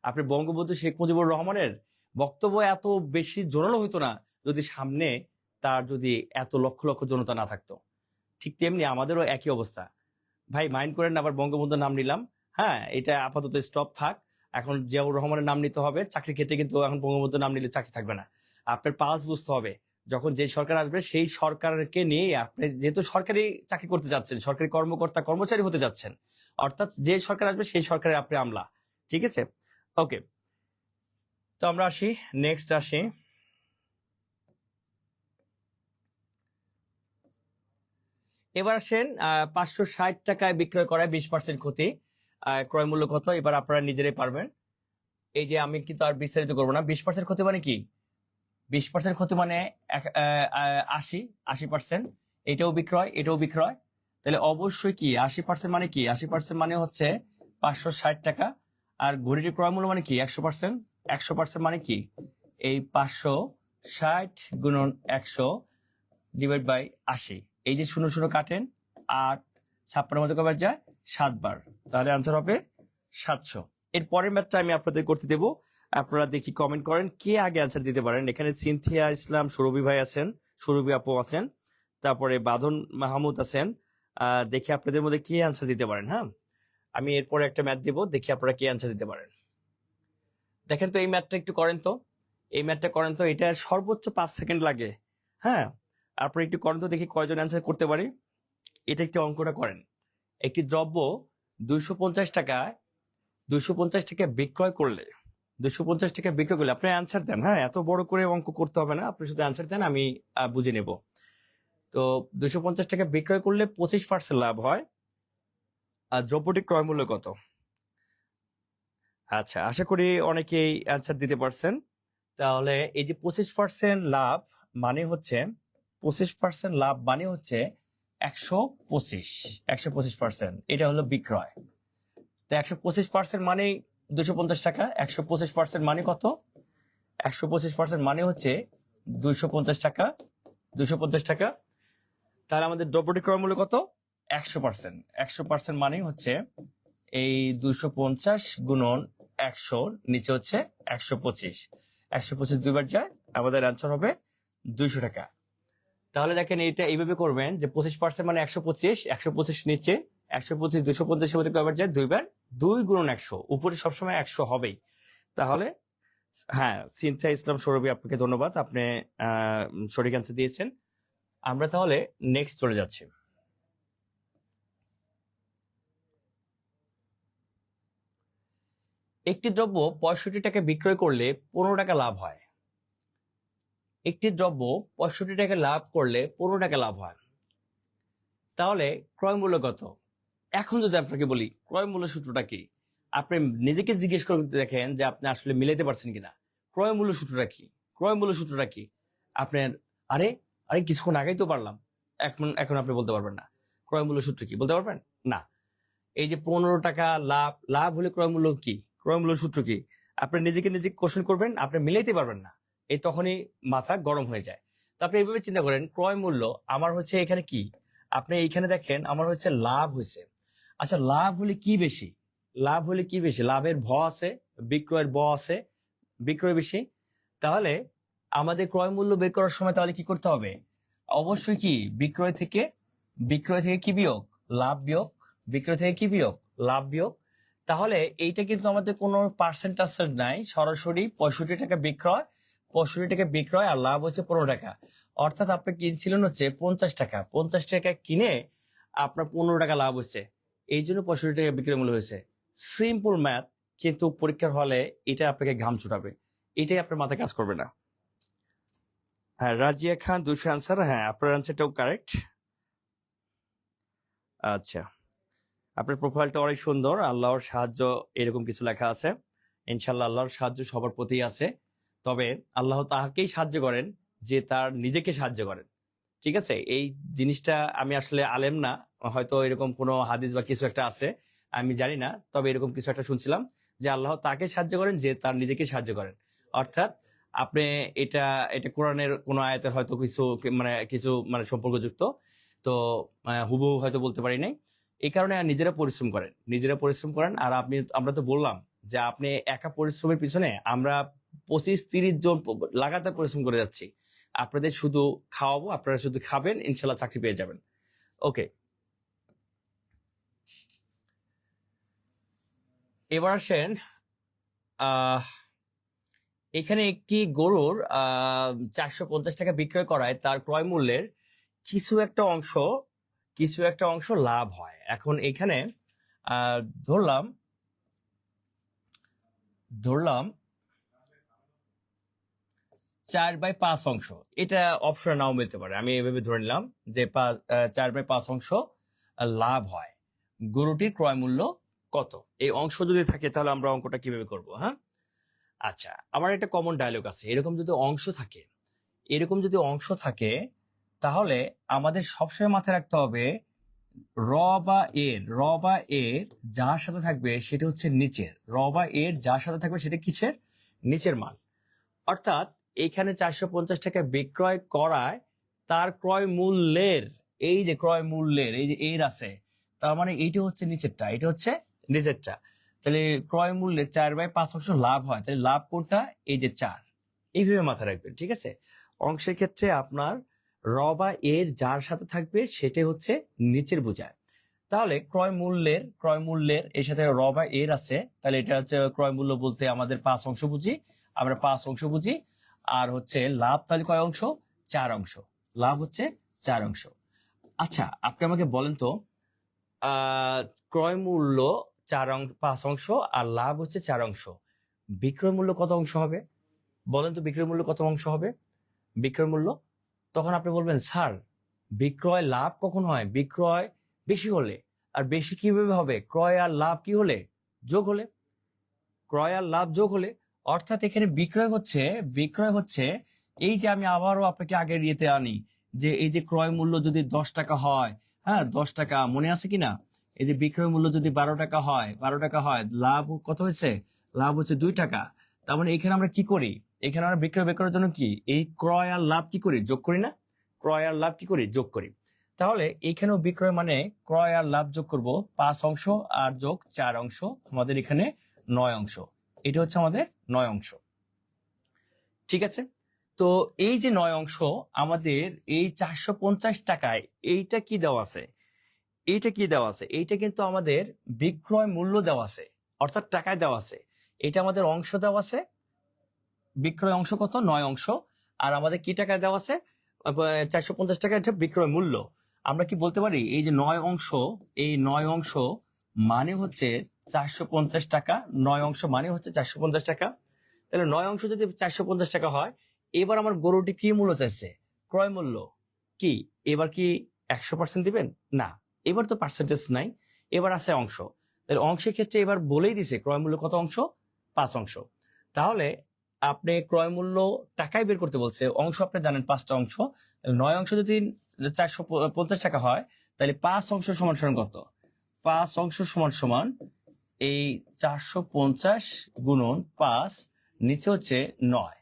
Speaker 1: আপনি বঙ্গবন্ধু শেখ মুজিবুর রহমানের বক্তব্য এত বেশি জোরালো হইতো না যদি সামনে তার যদি এত লক্ষ লক্ষ জনতা না থাকতো। ঠিক তেমনি আমাদেরও একই অবস্থা। ভাই মাইন্ড করেন না, আবার বঙ্গবন্ধুর নাম নিলাম, হ্যাঁ এটা আপাতত স্টপ থাক। এখন জিয়াউর রহমানের নাম নিতে হবে চাকরির ক্ষেত্রে, কিন্তু এখন বঙ্গবন্ধুর নাম নিলে চাকরি থাকবে না। আপনার পালস বুঝতে হবে, যখন যে সরকার আসবে সেই সরকারকে নিয়ে আপনি যেহেতু সরকারি চাকরি করতে যাচ্ছেন, সরকারি কর্মকর্তা কর্মচারী হতে যাচ্ছেন, অর্থাৎ যে সরকার আসবে সেই সরকারে আপনি আমলা। ঠিক আছে, ওকে। তো আমরা আসি, নেক্সট আসি। এবার আসেন 560 টাকায় বিক্রয় করায় 20% ক্ষতি, ক্রয় মূল্য কত? এবার আপনারা নিজেরাই পারবেন। এই যে আমি কিন্তু আর বিস্তারিত করবো না। 20% ক্ষতি মানে কি? 20% ক্ষতি মানে 80%। এটাও বিক্রয়, এটাও বিক্রয়, তাহলে অবশ্যই কি 80% মানে কি? 80% মানে হচ্ছে 560 টাকা। আর ঘড়িটির ক্রয় মূল্য মানে কি? 100%। 100% মানে কি? এই 560 গুণন 100 ডিভাইড বাই 80। এই যে 0 0 কাটেন, 8 56 মধ্যে কবার যায়? 7 বার, তাহলে আনসার হবে 700। এর পরের ম্যাথটা আমি আপনাদের করতে দেব, আপনারা দেখি কমেন্ট করেন কে আগে আনসার দিতে পারেন। এখানে সিনথিয়া ইসলাম, সৌরভী ভাই আছেন, সৌরভী আপু আছেন, তারপরে বাঁধন মাহমুদ আছেন। দেখি আপনাদের মধ্যে কে আনসার দিতে পারেন। হ্যাঁ, আমি এরপরে একটা ম্যাথ দেব, দেখি আপনারা কে আনসার দিতে পারেন। দেখেন তো এই ম্যাথটা একটু করেন তো, এই ম্যাথটা করেন তো, এটা সর্বোচ্চ 5 সেকেন্ড লাগে। হ্যাঁ, আপনারা একটু করেন তো, দেখি কয়জন অ্যান্সার করতে পারি। এটা একটি অঙ্কটা করেন। একটি দ্রব্য 250 টাকায় 250 টাকা বিক্রয় করলে, 250 টাকা বিক্রয় করলে, আপনি অ্যান্সার দেন। হ্যাঁ, এত বড় করে অঙ্ক করতে হবে না, আপনি শুধু অ্যান্সার দেন, আমি বুঝে নেব। তো 250 টাকা বিক্রয় করলে 25% লাভ হয়, আর দ্রব্যটির ক্রয় মূল্য কত? আচ্ছা, আশা করি অনেকেই অ্যান্সার দিতে পারছেন। তাহলে এই যে 25% লাভ মানে হচ্ছে 25% লাভ মানে হচ্ছে 125%, এটা হলো বিক্রয়। তো 125% মানে 250 টাকা, 125% মানে কত? 125% মানে হচ্ছে 250 টাকা। 250 টাকা। তাহলে আমাদের দ্রব্যটির ক্রয় মূল্য কত? 100%। 100% মানে হচ্ছে এই 250 গুণন 100, নিচে হচ্ছে 125। 125 দুইবার যায়, আমাদের অ্যান্সার হবে 200 টাকা। তাহলে দেখেন এটা এইভাবে করবেন যে 25% মানে 125, 125 নিচে 125, 250 এর মধ্যে কয়বার যায়? দুইবার। 2 গুণন 100, উপরে সবসময় 100 হবেই। তাহলে হ্যাঁ, সিনথিয়া ইসলাম সৌরভী, আপনাকে ধন্যবাদ, আপনি সঠিক অ্যান্সার দিয়েছেন। আমরা তাহলে নেক্সট চলে যাচ্ছি। একটি দ্রব্য 65 টাকা বিক্রয় করলে 15 টাকা লাভ হয়। একটি দ্রব্য 65 টাকা লাভ করলে 15 টাকা লাভ হয়। তাহলে ক্রয় মূল্য কত? এখন যদি আপনাকে বলি ক্রয় মূল্য সূত্রটা কি, আপনি নিজেকে জিজ্ঞেস করে দেখেন যে আপনি আসলে মিলাইতে পারছেন কিনা। ক্রয় মূল্য সূত্রটা কি? ক্রয় মূল্য সূত্রটা কি? আপনার আরে আরে কিছুক্ষণ আগেই তো পারলাম, এখন এখন আপনি বলতে পারবেন না। ক্রয় মূল্য সূত্র কি বলতে পারবেন না? এই যে 15 টাকা লাভ, লাভ হলে ক্রয় মূল্য কি? ক্রয় মূল্য সূত্র কি? আপনি নিজেকে নিজে কোশ্চেন করবেন, আপনি মিলাইতে পারবেন না, এই তখনই মাথা গরম হয়ে যায়। তো আপনি এইভাবে চিন্তা করেন, ক্রয় মূল্য আমার হচ্ছে এখানে কি, আপনি এইখানে দেখেন আমার হচ্ছে লাভ হয়েছে। আচ্ছা, লাভ হলে কি বেশি? লাভ হলে কি বেশি? লাভের ভ আছে, বিক্রয়ের ব আছে, বিক্রয় বেশি। তাহলে আমাদের ক্রয় মূল্য বের করার সময় তাহলে কি করতে হবে? অবশ্যই কি বিক্রয় থেকে, বিক্রয় থেকে কি বিয়োগ? লাভ বিয়োগ। বিক্রয় থেকে কি বিয়োগ? লাভ বিয়োগ। তাহলে এইটা কিন্তু আমাদের কোনো পার্সেন্টেজ নাই, সরাসরি 65 টাকা বিক্রয়, 65 টাকা বিক্রয় আর লাভ হচ্ছে 15 টাকা। অর্থাৎ আপনি কিনছিলেন হচ্ছে 50 টাকা, 50 টাকা কিনে আপনার 15 টাকা লাভ হচ্ছে, এই জন্য 65 টাকা বিক্রয় মূল্য হয়েছে। সিম্পল ম্যাথ, কিন্তু পরীক্ষার হলে এটা আপনাকে ঘাম ছুটাবে, এটাই আপনার মাথায় কাজ করবে না। হ্যাঁ, রাজিয়া খান 200 আনসার। হ্যাঁ, আপনার আনসারটাও কারেক্ট। আচ্ছা, আপনার প্রোফাইলটা অনেক সুন্দর, আল্লাহর সাহায্য এরকম কিছু লেখা আছে। ইনশাল্লাহ আল্লাহর সাহায্য সবার প্রতি আছে, তবে আল্লাহ তাহাকেই সাহায্য করেন যে তার নিজেকে সাহায্য করেন। ঠিক আছে, এই জিনিসটা আমি আসলে আলেম না, হয়তো এরকম কোনো হাদিস বা কিছু একটা আছে, আমি জানি না, তবে এরকম কিছু একটা শুনছিলাম যে আল্লাহ তাকে সাহায্য করেন যে তার নিজেকে সাহায্য করেন। অর্থাৎ আপনি এটা এটা কোরআনের কোন আয়াতের হয়তো কিছু সম্পর্কযুক্ত, তো হুবহু হয়তো বলতে পারি নাই, এই কারণে নিজেরা পরিশ্রম করেন, নিজেরা পরিশ্রম করেন। আর আমরা তো বললাম যে আপনি একা পরিশ্রমের পিছনে আমরা 25-30 জন লাগাতার পরিশ্রম করে যাচ্ছি। আপনাদের শুধু খাওয়াবো, আপনারা শুধু খাবেন, ইনশাল্লাহ চাকরি পেয়ে যাবেন। ওকে, এবার আসেন, এখানে একটি গরুর 450 টাকা বিক্রয় করায় তার ক্রয় মূল্যের কিছু একটা অংশ লাভ হয়। এখন এখানে ধরলাম 4/5 অংশ, এটা অপশনে নাও মিলতে পারে, আমি এভাবে ধরে নিলাম যে 4/5 অংশ লাভ হয়। গরুটির ক্রয় মূল্য কত? এই অংশ যদি থাকে তাহলে আমরা অঙ্কটা কিভাবে করব? হ্যাঁ, আচ্ছা, আমার একটা কমন ডায়লগ আছে, এরকম যদি অংশ থাকে তাহলে আমাদের সবসময় মাথায় রাখতে হবে র বা এর যার সাথে থাকবে সেটা হচ্ছে নিচের, র বা এর যার সাথে থাকবে সেটা কিসের? নিচের মান। অর্থাৎ এখানে 450 টাকা বিক্রয় করায় তার ক্রয় মূল্যের, এই যে ক্রয় মূল্যের এই যে এর আছে, তার মানে এইটা হচ্ছে নিচেরটা, এটা হচ্ছে নিচেরটা। তাহলে ক্রয় মূল্যের 4/5 অংশ লাভ হয়, তাহলে লাভ কোনটা? এই যে 4। এইভাবে মাথায় রাখবেন, ঠিক আছে? অংশের ক্ষেত্রে আপনার র বা এর যার সাথে থাকবে সেটা হচ্ছে নিচের বোঝায়। তাহলে ক্রয় মূল্যের এর সাথে র বা এর আছে, তাহলে এটা হচ্ছে ক্রয় মূল্য বলতে আমাদের 5 অংশ বুঝি, আমরা 5 অংশ বুঝি। আর হচ্ছে লাভ তাহলে কয় অংশ? 4 অংশ। লাভ হচ্ছে 4 অংশ। আচ্ছা, আপনি আমাকে বলেন তো, ক্রয় মূল্য 5 অংশ আর লাভ হচ্ছে 4 অংশ, বিক্রয় মূল্য কত অংশ হবে? বলেন তো বিক্রয় মূল্য কত অংশ হবে? বিক্রয় মূল্য, তখন আপনি বলবেন স্যার বিক্রয় লাভ কখন হয়? বিক্রয় বেশি হলে। আর বেশি কিভাবে হবে? ক্রয় আর লাভ কি হলে? যোগ হলে। ক্রয় আর লাভ যোগ হলে। অর্থাৎ এখানে বিক্রয় হচ্ছে এই যে আমি আবারও আপনাকে আগের ইয়েতে আনি, যে এই যে ক্রয় মূল্য যদি 10 টাকা হয়, হ্যাঁ 10 টাকা মনে আছে কিনা? এই যে বিক্রয় মূল্য যদি 12 টাকা হয়, লাভ কত হয়েছে? লাভ হচ্ছে 2 টাকা। তার মানে এখানে আমরা কি করি? এখানে আমরা বিক্রয় বের করার জন্য কি এই ক্রয় আর লাভ কি করি, যোগ করি না? ক্রয় আর লাভ কি করি, যোগ করি। তাহলে এখানেও বিক্রয় মানে ক্রয় আর লাভ যোগ করব 5 অংশ আর যোগ 4 অংশ, আমাদের এখানে 9 অংশ। এটা হচ্ছে আমাদের 9 অংশ। ঠিক আছে, তো এই যে 9 অংশ আমাদের এই 450 টাকায় এইটা কি দেওয়া আছে, এইটা কি দেওয়া আছে, এইটা কিন্তু আমাদের বিক্রয় মূল্য দেওয়া আছে, অর্থাৎ টাকায় দেওয়া আছে। এটা আমাদের অংশ দেওয়া আছে, বিক্রয় অংশ কত, 9 অংশ। আর আমাদের কি টাকায় দেওয়া আছে, 450 টাকা, এটা বিক্রয় মূল্য। আমরা কি বলতে পারি এই যে 9 অংশ, এই 9 অংশ মানে হচ্ছে 450 টাকা, 9 অংশ মানে হচ্ছে 450 টাকা। তাহলে 9 অংশ যদি 450 টাকা হয়, এবার আমার গরুটি কি মূল্য চাইছে, ক্রয় মূল্য কি, এবার কি 100% দিবেন না, এবার তো পার্সেন্টেজ নাই, এবার আছে অংশ। তাহলে অংশের ক্ষেত্রে এবার বলেই দিছে ক্রয় মূল্য কত অংশ, 5 অংশ। তাহলে আপনি ক্রয় মূল্য টাকায় বের করতে বলছে, অংশ আপনি জানেন 5টা অংশ, 9 অংশ যদি 450 টাকা হয়, তাহলে 5 অংশ সমান সমান কত, 5 অংশ সমান সমান এই 450 গুণন 5, নিচে হচ্ছে 9।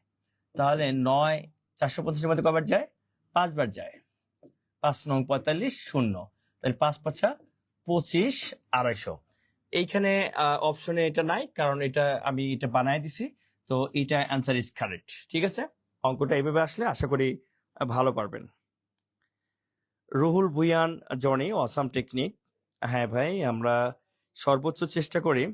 Speaker 1: তাহলে 9 450-এর মধ্যে কয়বার যায়, 5 বার যায়। 5 9 45 0, তাহলে 5 5 25 250। এইখানে অপশনে এটা নাই, কারণ এটা আমি এটা বানায় দিছি, তো এটা অ্যান্সার ইজ কারেক্ট। ঠিক আছে, অঙ্কটা এইভাবে আসলে আশা করি ভালো পারবেন। Ruhul Bhuiyan Joni, awesome technique. হ্যাঁ ভাই, আমরা সর্বোচ্চ চেষ্টা করি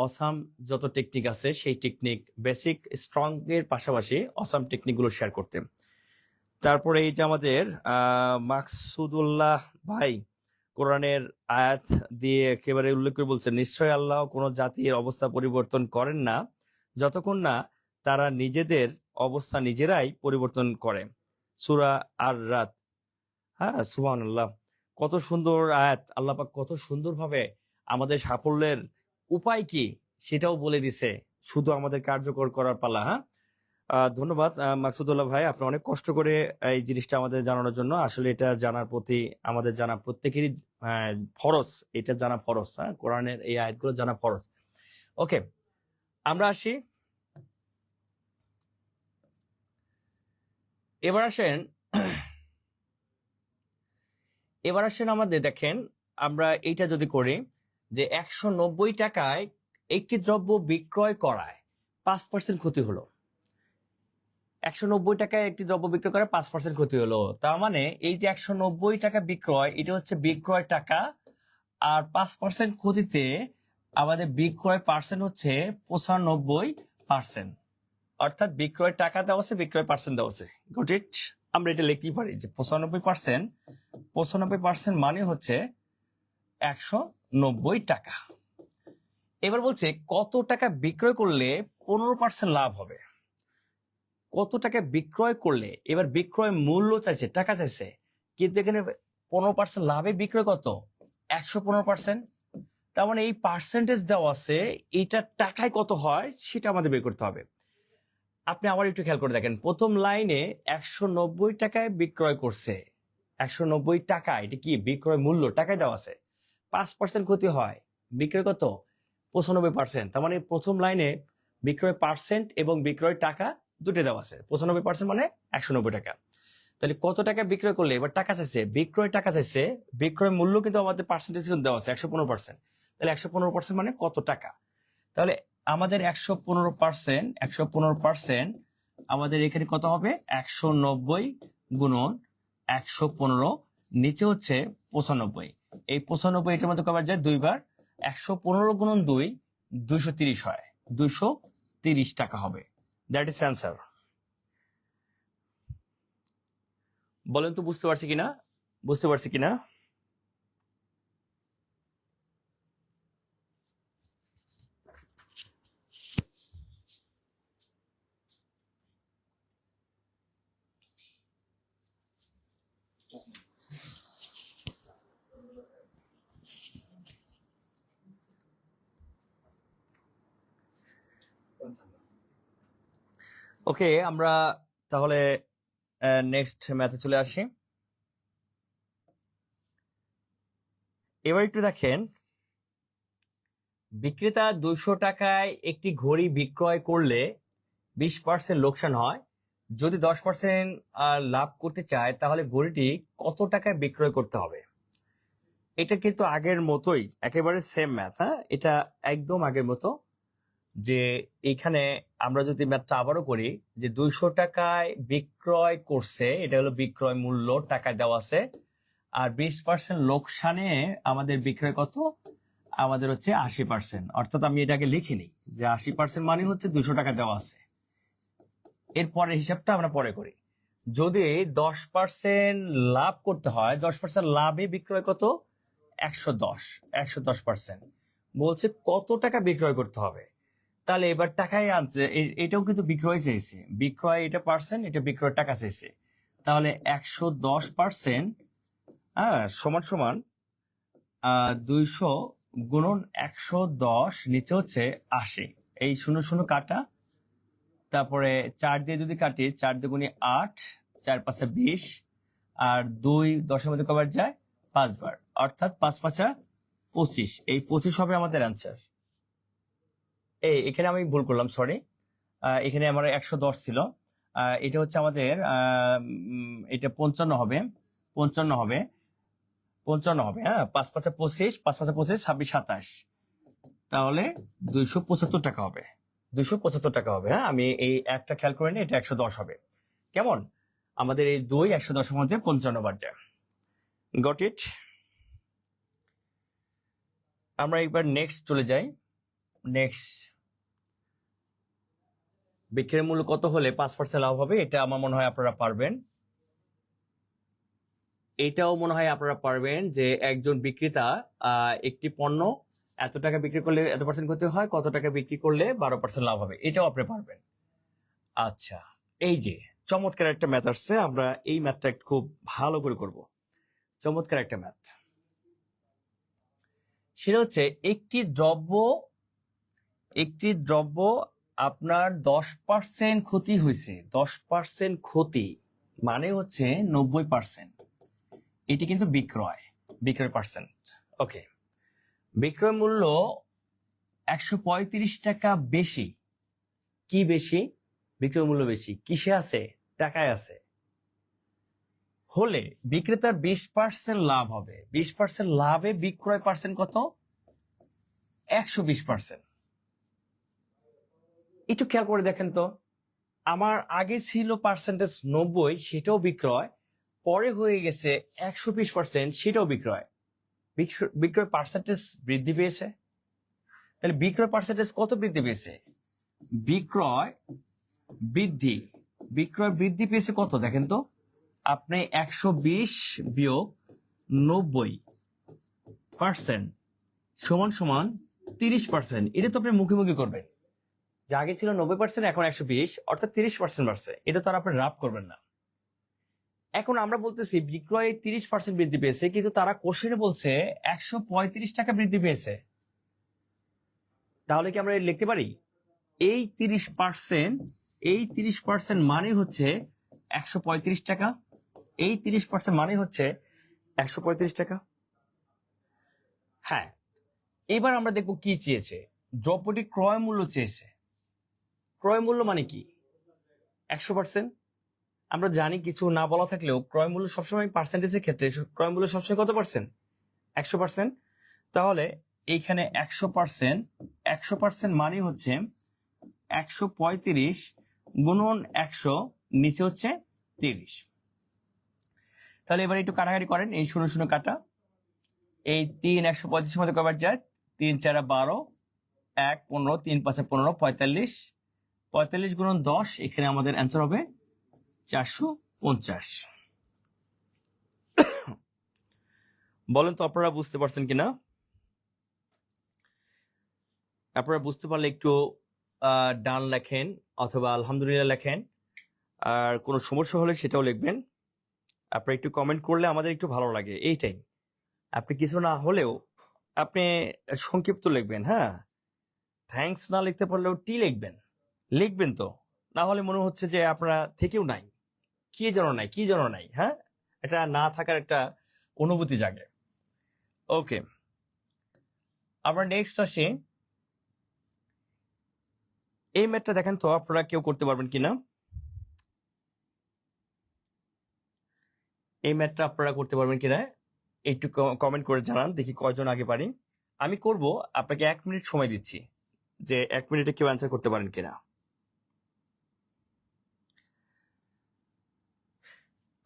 Speaker 1: অসাম যত টেকনিক আছে সেই টেকনিক বেসিক স্ট্রং এর পাশাপাশি অসাম টেকনিক গুলো শেয়ার করতে। তারপরে এই যে আমাদের মাকসুদুল্লাহ ভাই কোরআনের আয়াত দিয়ে একেবারে উল্লেখ করে বলছেন, নিশ্চয় আল্লাহ কোনো জাতির অবস্থা পরিবর্তন করেন না যতক্ষণ না তারা নিজেদের অবস্থা নিজেরাই পরিবর্তন করে। সূরা আর রাত। হ্যাঁ, সুবহানাল্লাহ, কত সুন্দর আয়াত। আল্লাহ পাক কত সুন্দরভাবে আমাদের সাফল্যের উপায় কি সেটাও বলে দিছে, শুধু আমাদের কার্যকর করার পালা। হ্যাঁ, ধন্যবাদ মাকসুদুল্লাহ ভাই, আপনি অনেক কষ্ট করে এই জিনিসটা আমাদের জানানোর জন্য। আসলে এটা জানার প্রতি আমাদের জানা প্রত্যেকেরই ফরজ, এটা জানা ফরজ। হ্যাঁ, কোরআনের এই আয়াতগুলো জানা ফরজ। ওকে, আমরা আসি, এবার আসেন এবার আসেন আমাদের দেখেন, আমরা এইটা যদি করি যে 190 টাকায় একটি দ্রব্য বিক্রয় করায় 5% ক্ষতি হলো। 190 টাকায় একটি দ্রব্য বিক্রয় করে 5% ক্ষতি হলো, তার মানে এই যে 190 টাকা বিক্রয়, এটা হচ্ছে বিক্রয় টাকা, আর 5% ক্ষতিতে আমাদের বিক্রয় পার্সেন্ট হচ্ছে 95%। অর্থাৎ বিক্রয় টাকা দেওয়া আছে, বিক্রয় পার্সেন্ট দেওয়া আছে। Got it? আমরা এটা লিখতেই পারি যে 95% মানে হচ্ছে 190 টাকা। এবার বলছে কত টাকা বিক্রয় করলে 15% লাভ হবে। কত টাকা বিক্রয় করলে, এবার বিক্রয় মূল্য চাইছে, টাকা চাইছে, কিন্তু এখানে 15% লাভে বিক্রয় কত, 115%। তার মানে এই পার্সেন্টেজ দেওয়া আছে, এটা টাকায় কত হয় সেটা আমাদের বের করতে হবে। আপনি আবার একটু খেয়াল করে দেখেন, প্রথম লাইনে 190 টাকায় বিক্রয় করছে, 190 টাকা, এটা কি বিক্রয় মূল্য, টাকায় দেওয়া আছে। 5% ক্ষতি হয়, বিক্রয় কত, 95%। তার মানে প্রথম লাইনে বিক্রয় পার্সেন্ট এবং বিক্রয় টাকা দুটো দেওয়া আছে। 95% মানে 190 টাকা। তাহলে কত টাকা বিক্রয় করলে, এবার টাকা চাইছে, বিক্রয় টাকা চাইছে, বিক্রয় মূল্য কিন্তু আমাদের পার্সেন্টেজ দেওয়া আছে 115%। তাহলে 115% মানে কত টাকা, তাহলে আমাদের 115% আমাদের এখানে কত হবে, 190 গুণন 115, নিচে হচ্ছে 95। এই 95 এটার মধ্যে কবার যায়, দুইবার। 115 গুণন 2 230 হয়, 230 টাকা হবে। That is answer. বলেন তো বুঝতে পারছি কিনা, বুঝতে পারছি কিনা? ওকে, আমরা তাহলে নেক্সট ম্যাথে চলে আসি। এবার একটু দেখেন, বিক্রেতা 200 টাকায় একটি ঘড়ি বিক্রয় করলে 20% লোকসান হয়, যদি 10% লাভ করতে চায় তাহলে গড়িটি কত টাকায় বিক্রয় করতে হবে? এটা কিন্তু আগের মতোই, একেবারে সেম ম্যাথ। হ্যাঁ, এটা একদম আগের মতো। যে এখানে আমরা যদি ম্যাথটা আবারও করি, যে 200 টাকায় বিক্রয় করছে, এটা হলো বিক্রয় মূল্য, টাকায় দেওয়া আছে, আর 20% লোকসানে আমাদের বিক্রয় কত? আমাদের হচ্ছে 80%। অর্থাৎ আমি এটাকে লিখে নিই যে 80% মানে হচ্ছে 200 টাকা দেওয়া আছে। এরপরের হিসাবটা আমরা পরে করি। যদি 10% লাভ করতে হয়, 10% লাভে বিক্রয় কত? 110%। বলছে কত টাকা বিক্রয় করতে হবে। তাহলে এবার টাকায় আনছে, এটাও কিন্তু বিক্রয় চেয়েছে, বিক্রয় এটা পার্সেন্ট, এটা বিক্রয় টাকা চেয়েছে। তাহলে 110%, হ্যাঁ, সমান সমান 200 গুণন 110, নিচে হচ্ছে 80। এই 0 0 কাটা, তারপরে 4 দিয়ে যদি কাটি, 4 দুগুণে 8, 4 5 20, আর 2 10-এর মধ্যে কবার যায়? 5 বার, অর্থাৎ 5 5 25। এই 25 হবে আমাদের অ্যান্সার। এখানে আমি ভুল করলাম, সরি। এখানে আমার 110 ছিল, এটা হচ্ছে আমাদের এটা 55 হবে, 55 হবে, 55 হবে। হ্যাঁ, 5 5 25, 5 5 25, 26 27, তাহলে 275 টাকা হবে, 275 টাকা হবে। হ্যাঁ, আমি এই একটা খেয়াল করে নিই, এটা 110 হবে। কেমন? আমাদের এই 2 110-এর মধ্যে 55 বার যায়। Got it? আমরা একবার নেক্সট চলে যাই। নেক্সট, বিক্রয় মূল্য কত হলে 5% লাভ হবে? এটা আমার মনে হয় আপনারা পারবেন। এটাও মনে হয় আপনারা পারবেন যে একজন বিক্রেতা একটি পণ্য এত টাকা বিক্রি করলে এত পার্সেন্ট ক্ষতি হয়, কত টাকা বিক্রি করলে 12% লাভ হবে, এটাও আপনি পারবেন। আচ্ছা, এই যে চমৎকার একটা ম্যাথ আসছে, আমরা এই ম্যাথটা খুব ভালো করে করব। চমৎকার একটা ম্যাথ, সেটা হচ্ছে একটি দ্রব্য আপনার 10% ক্ষতি হয়েছে, 10% ক্ষতি মানে হচ্ছে 90%। এটি কিন্তু বিক্রয় পার্সেন্ট। ওকে, বিক্রয় মূল্য 135 টাকা বেশি। কি বেশি? বিক্রয় মূল্য বেশি কিসে আছে? টাকায় আছে। হলে বিক্রেতার 20% লাভ হবে। 20% লাভে বিক্রয় পার্সেন্ট কত? 120%। একটু খেয়াল করে দেখেন তো, আমার আগে ছিল পার্সেন্টেজ 90, সেটাও বিক্রয়, পরে হয়ে গেছে 120%, সেটাও বিক্রয়। বিক্রয় পার্সেন্টেজ বৃদ্ধি পেয়েছে। তাহলে বিক্রয় পার্সেন্টেজ কত বৃদ্ধি পেয়েছে? বিক্রয় বৃদ্ধি পেয়েছে কত দেখেন তো। আপনি 120 বিয়োগ 90% সমান সমান 30%। এটা তো আপনি মুখে মুখে করবেন, যে আগে ছিল 90%, এখন 120, অর্থাৎ 30% বাড়ছে। এটা তো আর আপনি রাফ করবেন না। এখন আমরা বলতেছি বিক্রয় 30% বৃদ্ধি পেয়েছে, কিন্তু তারা কোশ্চেনে বলছে 135 টাকা বৃদ্ধি পেয়েছে। তাহলে কি আমরা লিখতে পারি এই 30% মানে হচ্ছে 135 টাকা, এই 30% মানে হচ্ছে 135 টাকা। হ্যাঁ, এবার আমরা দেখব কি চেয়েছে। দ্রব্যটি ক্রয় মূল্য চেয়েছে। ক্রয় মূল্য মানে কি? 100%। আমরা জানি কিছু না বলা থাকলেও ক্রয় মূল্য সবসময় পার্সেন্টেজের ক্ষেত্রে ক্রয় মূল্য সবসময় কত পার্সেন্ট? 100%। তাহলে এইখানে 100% মানে হচ্ছে 135 গুণন 100, নিচে হচ্ছে 30। তাহলে এবার একটু কাটাকাটি করেন, এই 0 0 কাটা, এই 3 135 মধ্যে কবার যায়? 3 4 12, 1 15, 3 5 15, 45, 45 গুণন 10, এখানে আমাদের অ্যান্সার হবে 450। বলেন তো আপনারা বুঝতে পারছেন কিনা? আপনারা বুঝতে পারলে একটু ডান লেখেন অথবা আলহামদুলিল্লাহ লেখেন, আর কোনো সমস্যা হলে সেটাও লিখবেন। আপনারা একটু কমেন্ট করলে আমাদের একটু ভালো লাগে, এইটাই। আপনি কিছু না হলেও আপনি সংক্ষিপ্ত লিখবেন। হ্যাঁ, থ্যাঙ্কস না লিখতে পারলেও টি লিখবেন তো, না হলে মনে হচ্ছে যে আপনারা থেকেও নাই, কি যেন নাই। হ্যাঁ, এটা না থাকার একটা অনুভূতি জাগে। ওকে, আমরা নেক্সট আসি। এই ম্যাথটা দেখেন তো আপনারা কেউ করতে পারবেন কিনা। এই ম্যাথটা আপনারা করতে পারবেন কিনা একটু কমেন্ট করে জানান, দেখি কয়জন আগে পারি। আমি করব, আপনাকে 1 মিনিট সময় দিচ্ছি, যে 1 মিনিটে কেউ অ্যান্সার করতে পারেন কিনা।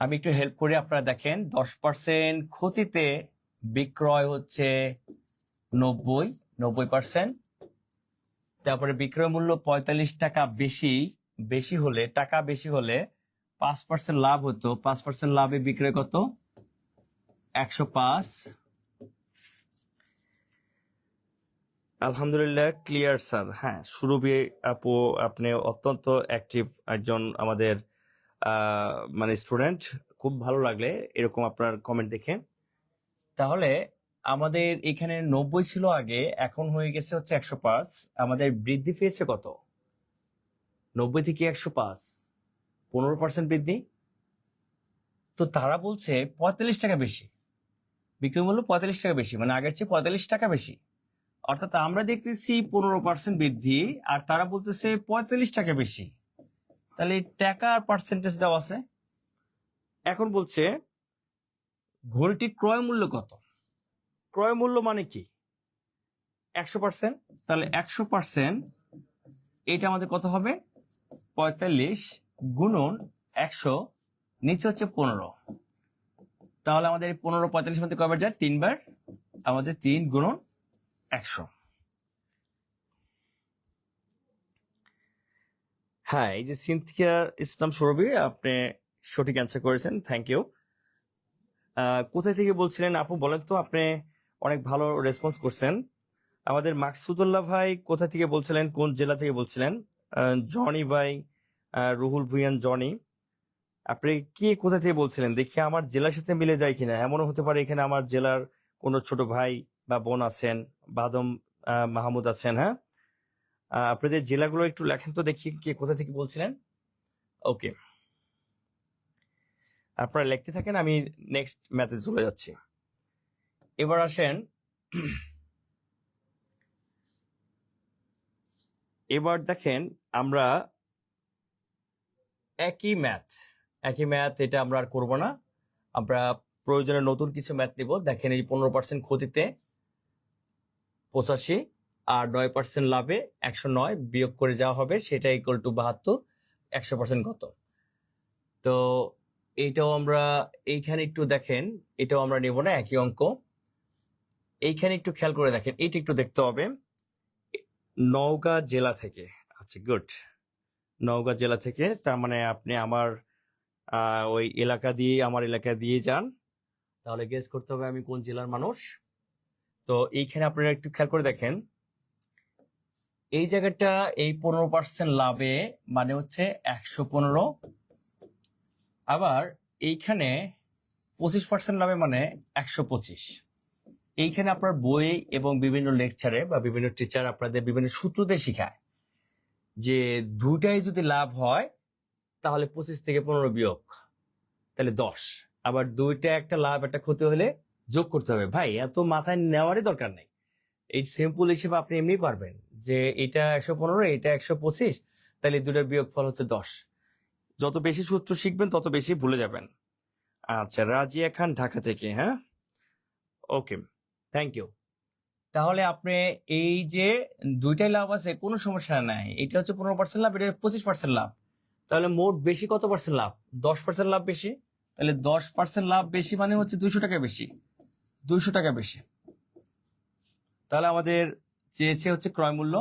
Speaker 1: আমি একটু হেল্প করি, আপনারা দেখেন 10% ক্ষতিতে বিক্রয় হচ্ছে 90%। তারপরে বিক্রয় মূল্য 45 টাকা বেশি হলে, টাকা বেশি হলে 5% লাভ হতো। 5% লাভে বিক্রয় কত? 105। আলহামদুলিল্লাহ, ক্লিয়ার স্যার। হ্যাঁ, সুরভি আপু, আপনি অত্যন্ত অ্যাক্টিভ একজন আমাদের মানে স্টুডেন্ট। খুব ভালো লাগলে এরকম আপনার কমেন্ট দেখে। তাহলে আমাদের এখানে 90 ছিল আগে, এখন হয়ে গেছে হচ্ছে 105। আমাদের বৃদ্ধি পেয়েছে কত? 90 থেকে 105, 15% বৃদ্ধি। তো তারা বলছে 45 টাকা বেশি, বিক্রয় মূল্য 45 টাকা বেশি, মানে আগের চেয়ে 45 টাকা বেশি। অর্থাৎ আমরা দেখতেছি 15% বৃদ্ধি, আর তারা বলতেছে 45 টাকা বেশি। তাহলে টাকার পার্সেন্টেজ দেওয়া আছে। এখন বলছে ঘড়িটির ক্রয় মূল্য কত? ক্রয় মূল্য মানে কি? 100%। তাহলে 100% এটা আমাদের কত হবে? 45 গুণন 100, নিচে হচ্ছে 15। তাহলে আমাদের 15 45 মধ্যে কয়বার যায়? 3 বার। আমাদের 3 গুণন 100। হ্যাঁ, এই যে সিনথিয়া ইসলাম সুরভি, আপনি সঠিক অ্যান্সার করেছেন, থ্যাংক ইউ। কোথায় থেকে বলছিলেন আপু বলেন তো? আপনি অনেক ভালো রেসপন্স করছেন। আমাদের মাকসুদুল্লাহ ভাই কোথা থেকে বলছিলেন, কোন জেলা থেকে বলছিলেন? জনি ভাই, রুহুল ভুইয়ান জনি, আপনি কি কোথা থেকে বলছিলেন দেখি আমার জেলার সাথে মিলে যায় কিনা। এমনও হতে পারে এখানে আমার জেলার কোনো ছোট ভাই বা বোন আছেন, বাদম মাহমুদ আছেন। হ্যাঁ, আপনাদের জেলাগুলো একটু লেখেন তো দেখি কে কোথা থেকে বলছিলেন। ওকে, আপনারা লিখতে থাকেন, আমি নেক্সট ম্যাথে চলে যাচ্ছি। এবার আসেন, এবার দেখেন আমরা একই ম্যাথ, এটা আমরা আর করবো না। আমরা প্রয়োজনে নতুন কিছু ম্যাথ নিব। দেখেন এই 15% ক্ষতিতে 85, আর 9% লাভে 109 বিয়োগ করে যাওয়া হবে, সেটা ইকুয়াল টু 72। 100% কত? তো এইটাও আমরা এইখানে একটু দেখেন, এটাও আমরা নেব না, একই অঙ্ক। এইখানে একটু খেয়াল করে দেখেন, এইটা একটু দেখতে হবে। নওগাঁ জেলা থেকে, আচ্ছা গুড, নওগাঁ জেলা থেকে, তার মানে আপনি আমার ওই এলাকা দিয়ে, আমার এলাকা দিয়ে যান, তাহলে গেস করতে হবে আমি কোন জেলার মানুষ। তো এইখানে আপনারা একটু খেয়াল করে দেখেন, এই জায়গাটা এই 15% লাভে মানে হচ্ছে 115। আবার এইখানে 25% লাভে মানে 125। এইখানে আপনার বই এবং বিভিন্ন লেকচারে বা বিভিন্ন টিচার আপনাদের বিভিন্ন সূত্র দিয়ে শিখায় যে দুটাই যদি লাভ হয় তাহলে 25 থেকে 15 বিয়োগ, তাহলে 10। আবার দুইটা একটা লাভ একটা ক্ষতি হলে যোগ করতে হবে। ভাই, এত মাথায় নেওয়ারই দরকার নেই, এই সিম্পল হিসেবে আপনি এমনি পারবেন যে এটা 115, এটা 125, তাহলে দুটার বিয়োগ ফল হচ্ছে 10। যত বেশি সূত্র শিখবেন তত বেশি ভুলে যাবেন। আচ্ছা, রাজিয়া খান ঢাকা থেকে, হ্যাঁ, ওকে, থ্যাংক ইউ। তাহলে আপনি এই যে দুইটাই লাভ আছে, কোনো সমস্যা নাই। এটা হচ্ছে 15% লাভ, এটা 25% লাভ। তাহলে মোট বেশি কত পার্সেন্ট লাভ? 10% লাভ বেশি। তাহলে 10% লাভ বেশি মানে হচ্ছে 200 টাকা বেশি, 200 টাকা বেশি। তাহলে আমাদের চেয়েছে হচ্ছে ক্রয় মূল্য,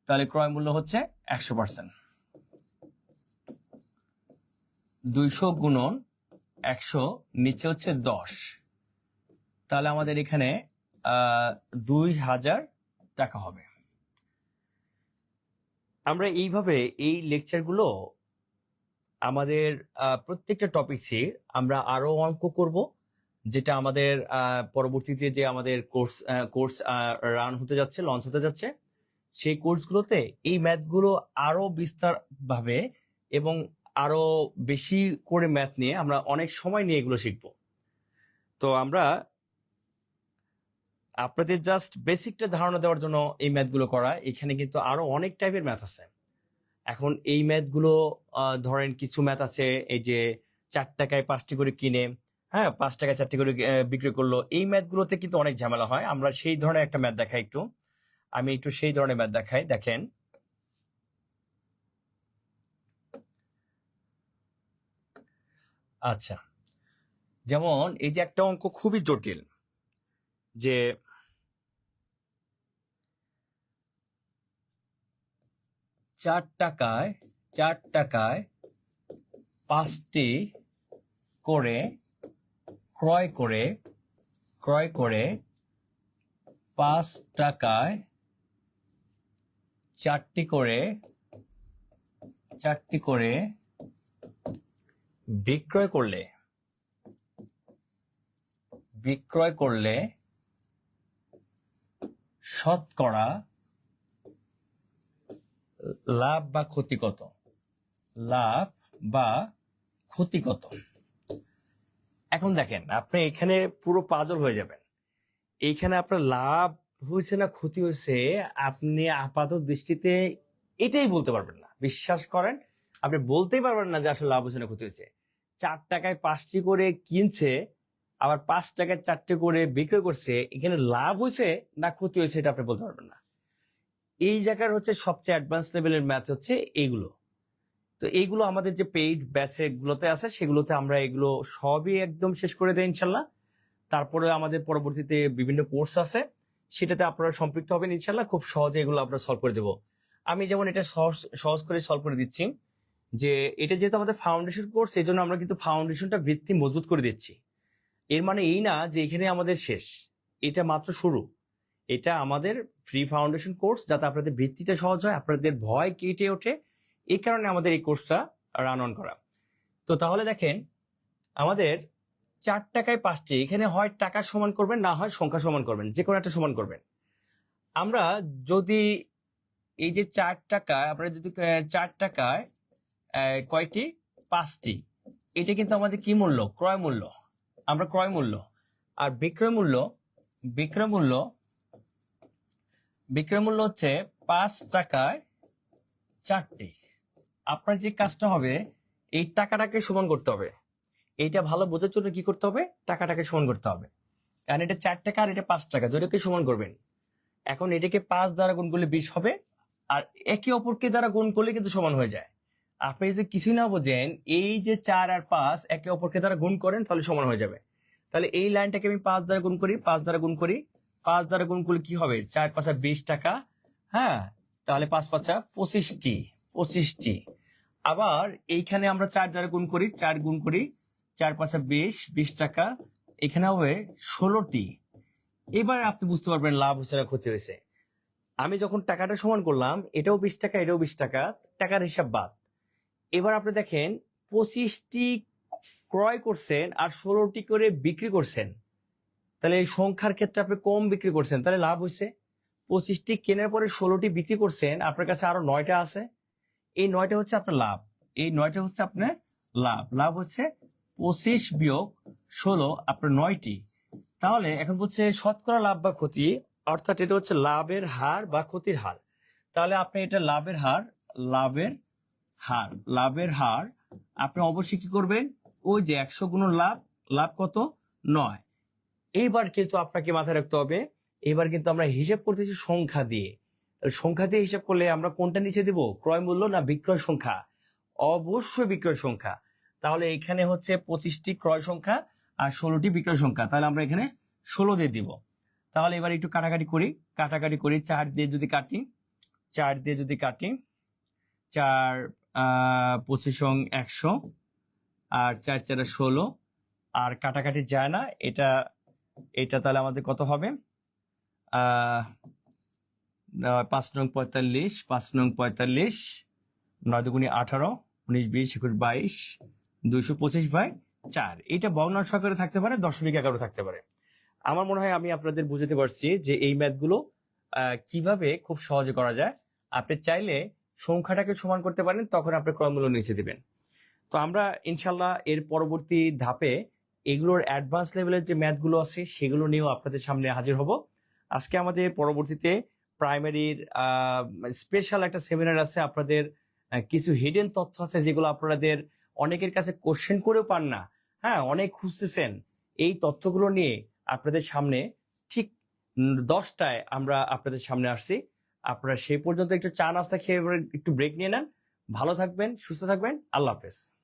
Speaker 1: তাহলে ক্রয় মূল্য হচ্ছে 100%। 200 গুণন 100, নিচে হচ্ছে 10। তাহলে আমাদের এখানে 2000 টাকা হবে। আমরা এইভাবে এই লেকচারগুলো আমাদের প্রত্যেকটা টপিকসে আমরা আরো অঙ্ক করব, যেটা আমাদের পরবর্তীতে যে আমাদের কোর্স রান হতে যাচ্ছে, লঞ্চ হতে যাচ্ছে, সেই কোর্সগুলোতে এই ম্যাথগুলো আরো বিস্তার ভাবে এবং আরো বেশি করে ম্যাথ নিয়ে আমরা অনেক সময় নিয়ে এগুলো শিখবো। তো আমরা আপনাদের জাস্ট বেসিকটা ধারণা দেওয়ার জন্য এই ম্যাথগুলো করা। এখানে কিন্তু আরো অনেক টাইপের ম্যাথ আছে, এখন এই ম্যাথগুলো ধরেন কিছু ম্যাথ আছে এই যে 4 টাকায় 5টি করে কিনে, হ্যাঁ 5 টাকায় 4টি করে বিক্রি করলো, এই ম্যাথগুলোতে কিন্তু অনেক ঝামেলা হয়। আমরা সেই ধরনের একটা ম্যাথ দেখাই একটু, আমি একটু সেই ধরনের ম্যাথ দেখাই। দেখেন আচ্ছা, যেমন এই যে একটা অঙ্ক খুবই জটিল, যে 4 টাকায় 5টি করে ক্রয় করে 5 টাকায় 4টি করে বিক্রয় করলে শতকরা লাভ বা ক্ষতি কত? এখন দেখেন আপনি এখানে পুরো পাজল হয়ে যাবেন। এইখানে আপনার লাভ হয়েছে না ক্ষতি হয়েছে আপনি আপাত দৃষ্টিতে এটাই বলতে পারবেন না। বিশ্বাস করেন, আপনি বলতেই পারবেন না যে আসলে লাভ হয়েছে না ক্ষতি হয়েছে। 4 টাকায় 5টি করে কিনছে, আবার 5 টাকায় 4টি করে বিক্রি করছে, এখানে লাভ হয়েছে না ক্ষতি হয়েছে এটা আপনি বলতে পারবেন না। এই জায়গার হচ্ছে সবচেয়ে অ্যাডভান্স লেভেলের ম্যাথ হচ্ছে এইগুলো। তো এইগুলো আমাদের যে পেইড ব্যাচে গুলোতে আছে সেগুলোতে আমরা এগুলো সবই একদম শেষ করে দেয় ইনশাল্লাহ। তারপরে আমাদের পরবর্তীতে বিভিন্ন কোর্স আছে, সেটাতে আপনারা সম্পৃক্ত হবেন ইনশাল্লাহ। খুব সহজে এগুলো আমরা সলভ করে দেবো। আমি যেমন এটা সহজ করে সলভ করে দিচ্ছি, যে এটা যেহেতু আমাদের ফাউন্ডেশন কোর্স, এই জন্য আমরা কিন্তু ফাউন্ডেশনটা ভিত্তি মজবুত করে দিচ্ছি। এর মানে এই না যে এখানে আমাদের শেষ, এটা মাত্র শুরু। এটা আমাদের ফ্রি ফাউন্ডেশন কোর্স, যাতে আপনাদের ভিত্তিটা সহজ হয়, আপনাদের ভয় কেটে ওঠে, এই কারণে আমাদের এই কোর্সটা রান অন করা। তো তাহলে দেখেন আমাদের 4 টাকায় 5টি, এখানে হয় টাকা সমান করবেন, না হয় সংখ্যা সমান করবেন, যে কোনো একটা সমান করবেন। আমরা যদি এই যে 4 টাকায়, আমরা যদি 4 টাকায় কয়টি 5টি, এটা কিন্তু আমাদের কি মূল্য? ক্রয় মূল্য। আমরা ক্রয় মূল্য, আর বিক্রয় মূল্য হচ্ছে 5 টাকায় 4টি। আপনার যে কাজটা হবে, এই টাকাটাকে সমান করতে হবে। এইটা ভালো বোঝার জন্য কি করতে হবে? টাকাটাকে সমান করতে হবে। কারণ এটা 4 টাকা আর এটা 5 টাকা, দুটোকে সমান করবেন। এখন এটাকে 5 দ্বারা গুণ করলে 20 হবে, আর একে অপরকে দ্বারা গুণ করলে কিন্তু সমান হয়ে যায়। আপনি যদি কিছুই না বোঝেন, এই যে 4 আর 5 একে অপরকে দ্বারা গুণ করেন, তাহলে সমান হয়ে যাবে। তাহলে এই লাইনটাকে আমি 5 দ্বারা গুণ করি, 5 দ্বারা গুণ করলে কি হবে? 4 5 20 টাকা, হ্যাঁ, তাহলে 5 5 25টি। আবার এইখানে আমরা 4 দ্বারা গুণ করি, 4 5 20 টাকা, এখানে হবে 16টি। এবার আপনি বুঝতে পারবেন লাভ হয়েছে না ক্ষতি হয়েছে। আমি যখন টাকাটা সমান করলাম, এটাও 20 টাকা, এটাও 20 টাকা, টাকার হিসাব বাদ। এবার আপনি দেখেন 25টি ক্রয় করছেন আর 16টি করে বিক্রি করছেন, তাহলে এই সংখ্যার ক্ষেত্রে আপনি কম বিক্রি করছেন, তাহলে লাভ হয়েছে। 25টি কেনার পরে 16টি বিক্রি করছেন, আপনার কাছে আরো 9টা আছে, এই 9টা হচ্ছে আপনার লাভ। লাভ হচ্ছে 25 বিয়োগ 16, আপনার 9টি। তাহলে এখন বলছে শতকরা লাভ বা ক্ষতি, অর্থাৎ এটা হচ্ছে লাভের হার বা ক্ষতির হার। তাহলে আপনি এটা লাভের হার আপনি অবশ্যই কি করবেন? ওই যে 100 গুণ লাভ কত? 9। এইবার কিন্তু আপনাকে মাথায় রাখতে হবে, এবার কিন্তু আমরা হিসাব করতেছি সংখ্যা দিয়ে। সংখ্যা দিয়ে হিসাব করলে আমরা কোনটা নিচে দেব? ক্রয় মূল্য না বিক্রয় সংখ্যা? অবশ্যই বিক্রয় সংখ্যা। তাহলে এখানে হচ্ছে 25টি ক্রয় সংখ্যা আর 16টি বিক্রয় সংখ্যা, তাহলে আমরা এখানে 16 দিয়ে দিব। তাহলে এবার একটু কাটাকাটি করি। 4 দিয়ে যদি কাটি, 4 25 100, আর 4 4 16, আর কাটাকাটি যায় না, এটা তাহলে আমাদের কত হবে? 5 নং 45, 5 নং 45, 9 দুগুণে 18, 19 20 21 22, 225/4। এটা ভগ্নাংশ আকারে থাকতে পারে, দশমিক আকারে থাকতে পারে। আমার মনে হয় আমি আপনাদের বুঝাতে পারছি যে এই ম্যাথগুলো কিভাবে খুব সহজে করা যায়। আপনি চাইলে সংখ্যাটাকে সমান করতে পারেন, তখন আপনি ক্রয়মূল্য নিচে দিবেন। তো আমরা ইনশাল্লাহ এর পরবর্তী ধাপে এগুলোর অ্যাডভান্স লেভেলের যে ম্যাথগুলো আছে সেগুলো নিয়েও আপনাদের সামনে হাজির হব। আজকে আমাদের পরবর্তীতে প্রাইমারির স্পেশাল একটা সেমিনার আছে আপনাদের কিছু হিডেন তথ্য আছে যেগুলো আপনাদের অনেকের কাছে কোশ্চেন করেও পান না, হ্যাঁ অনেক খুঁজতেছেন। এই তথ্যগুলো নিয়ে আপনাদের সামনে ঠিক 10টায় আমরা আপনাদের সামনে আসছি। আপনারা সেই পর্যন্ত একটু চা নাস্তা খেয়ে এবার একটু ব্রেক নিয়ে নেন। ভালো থাকবেন, সুস্থ থাকবেন। আল্লাহ হাফেজ।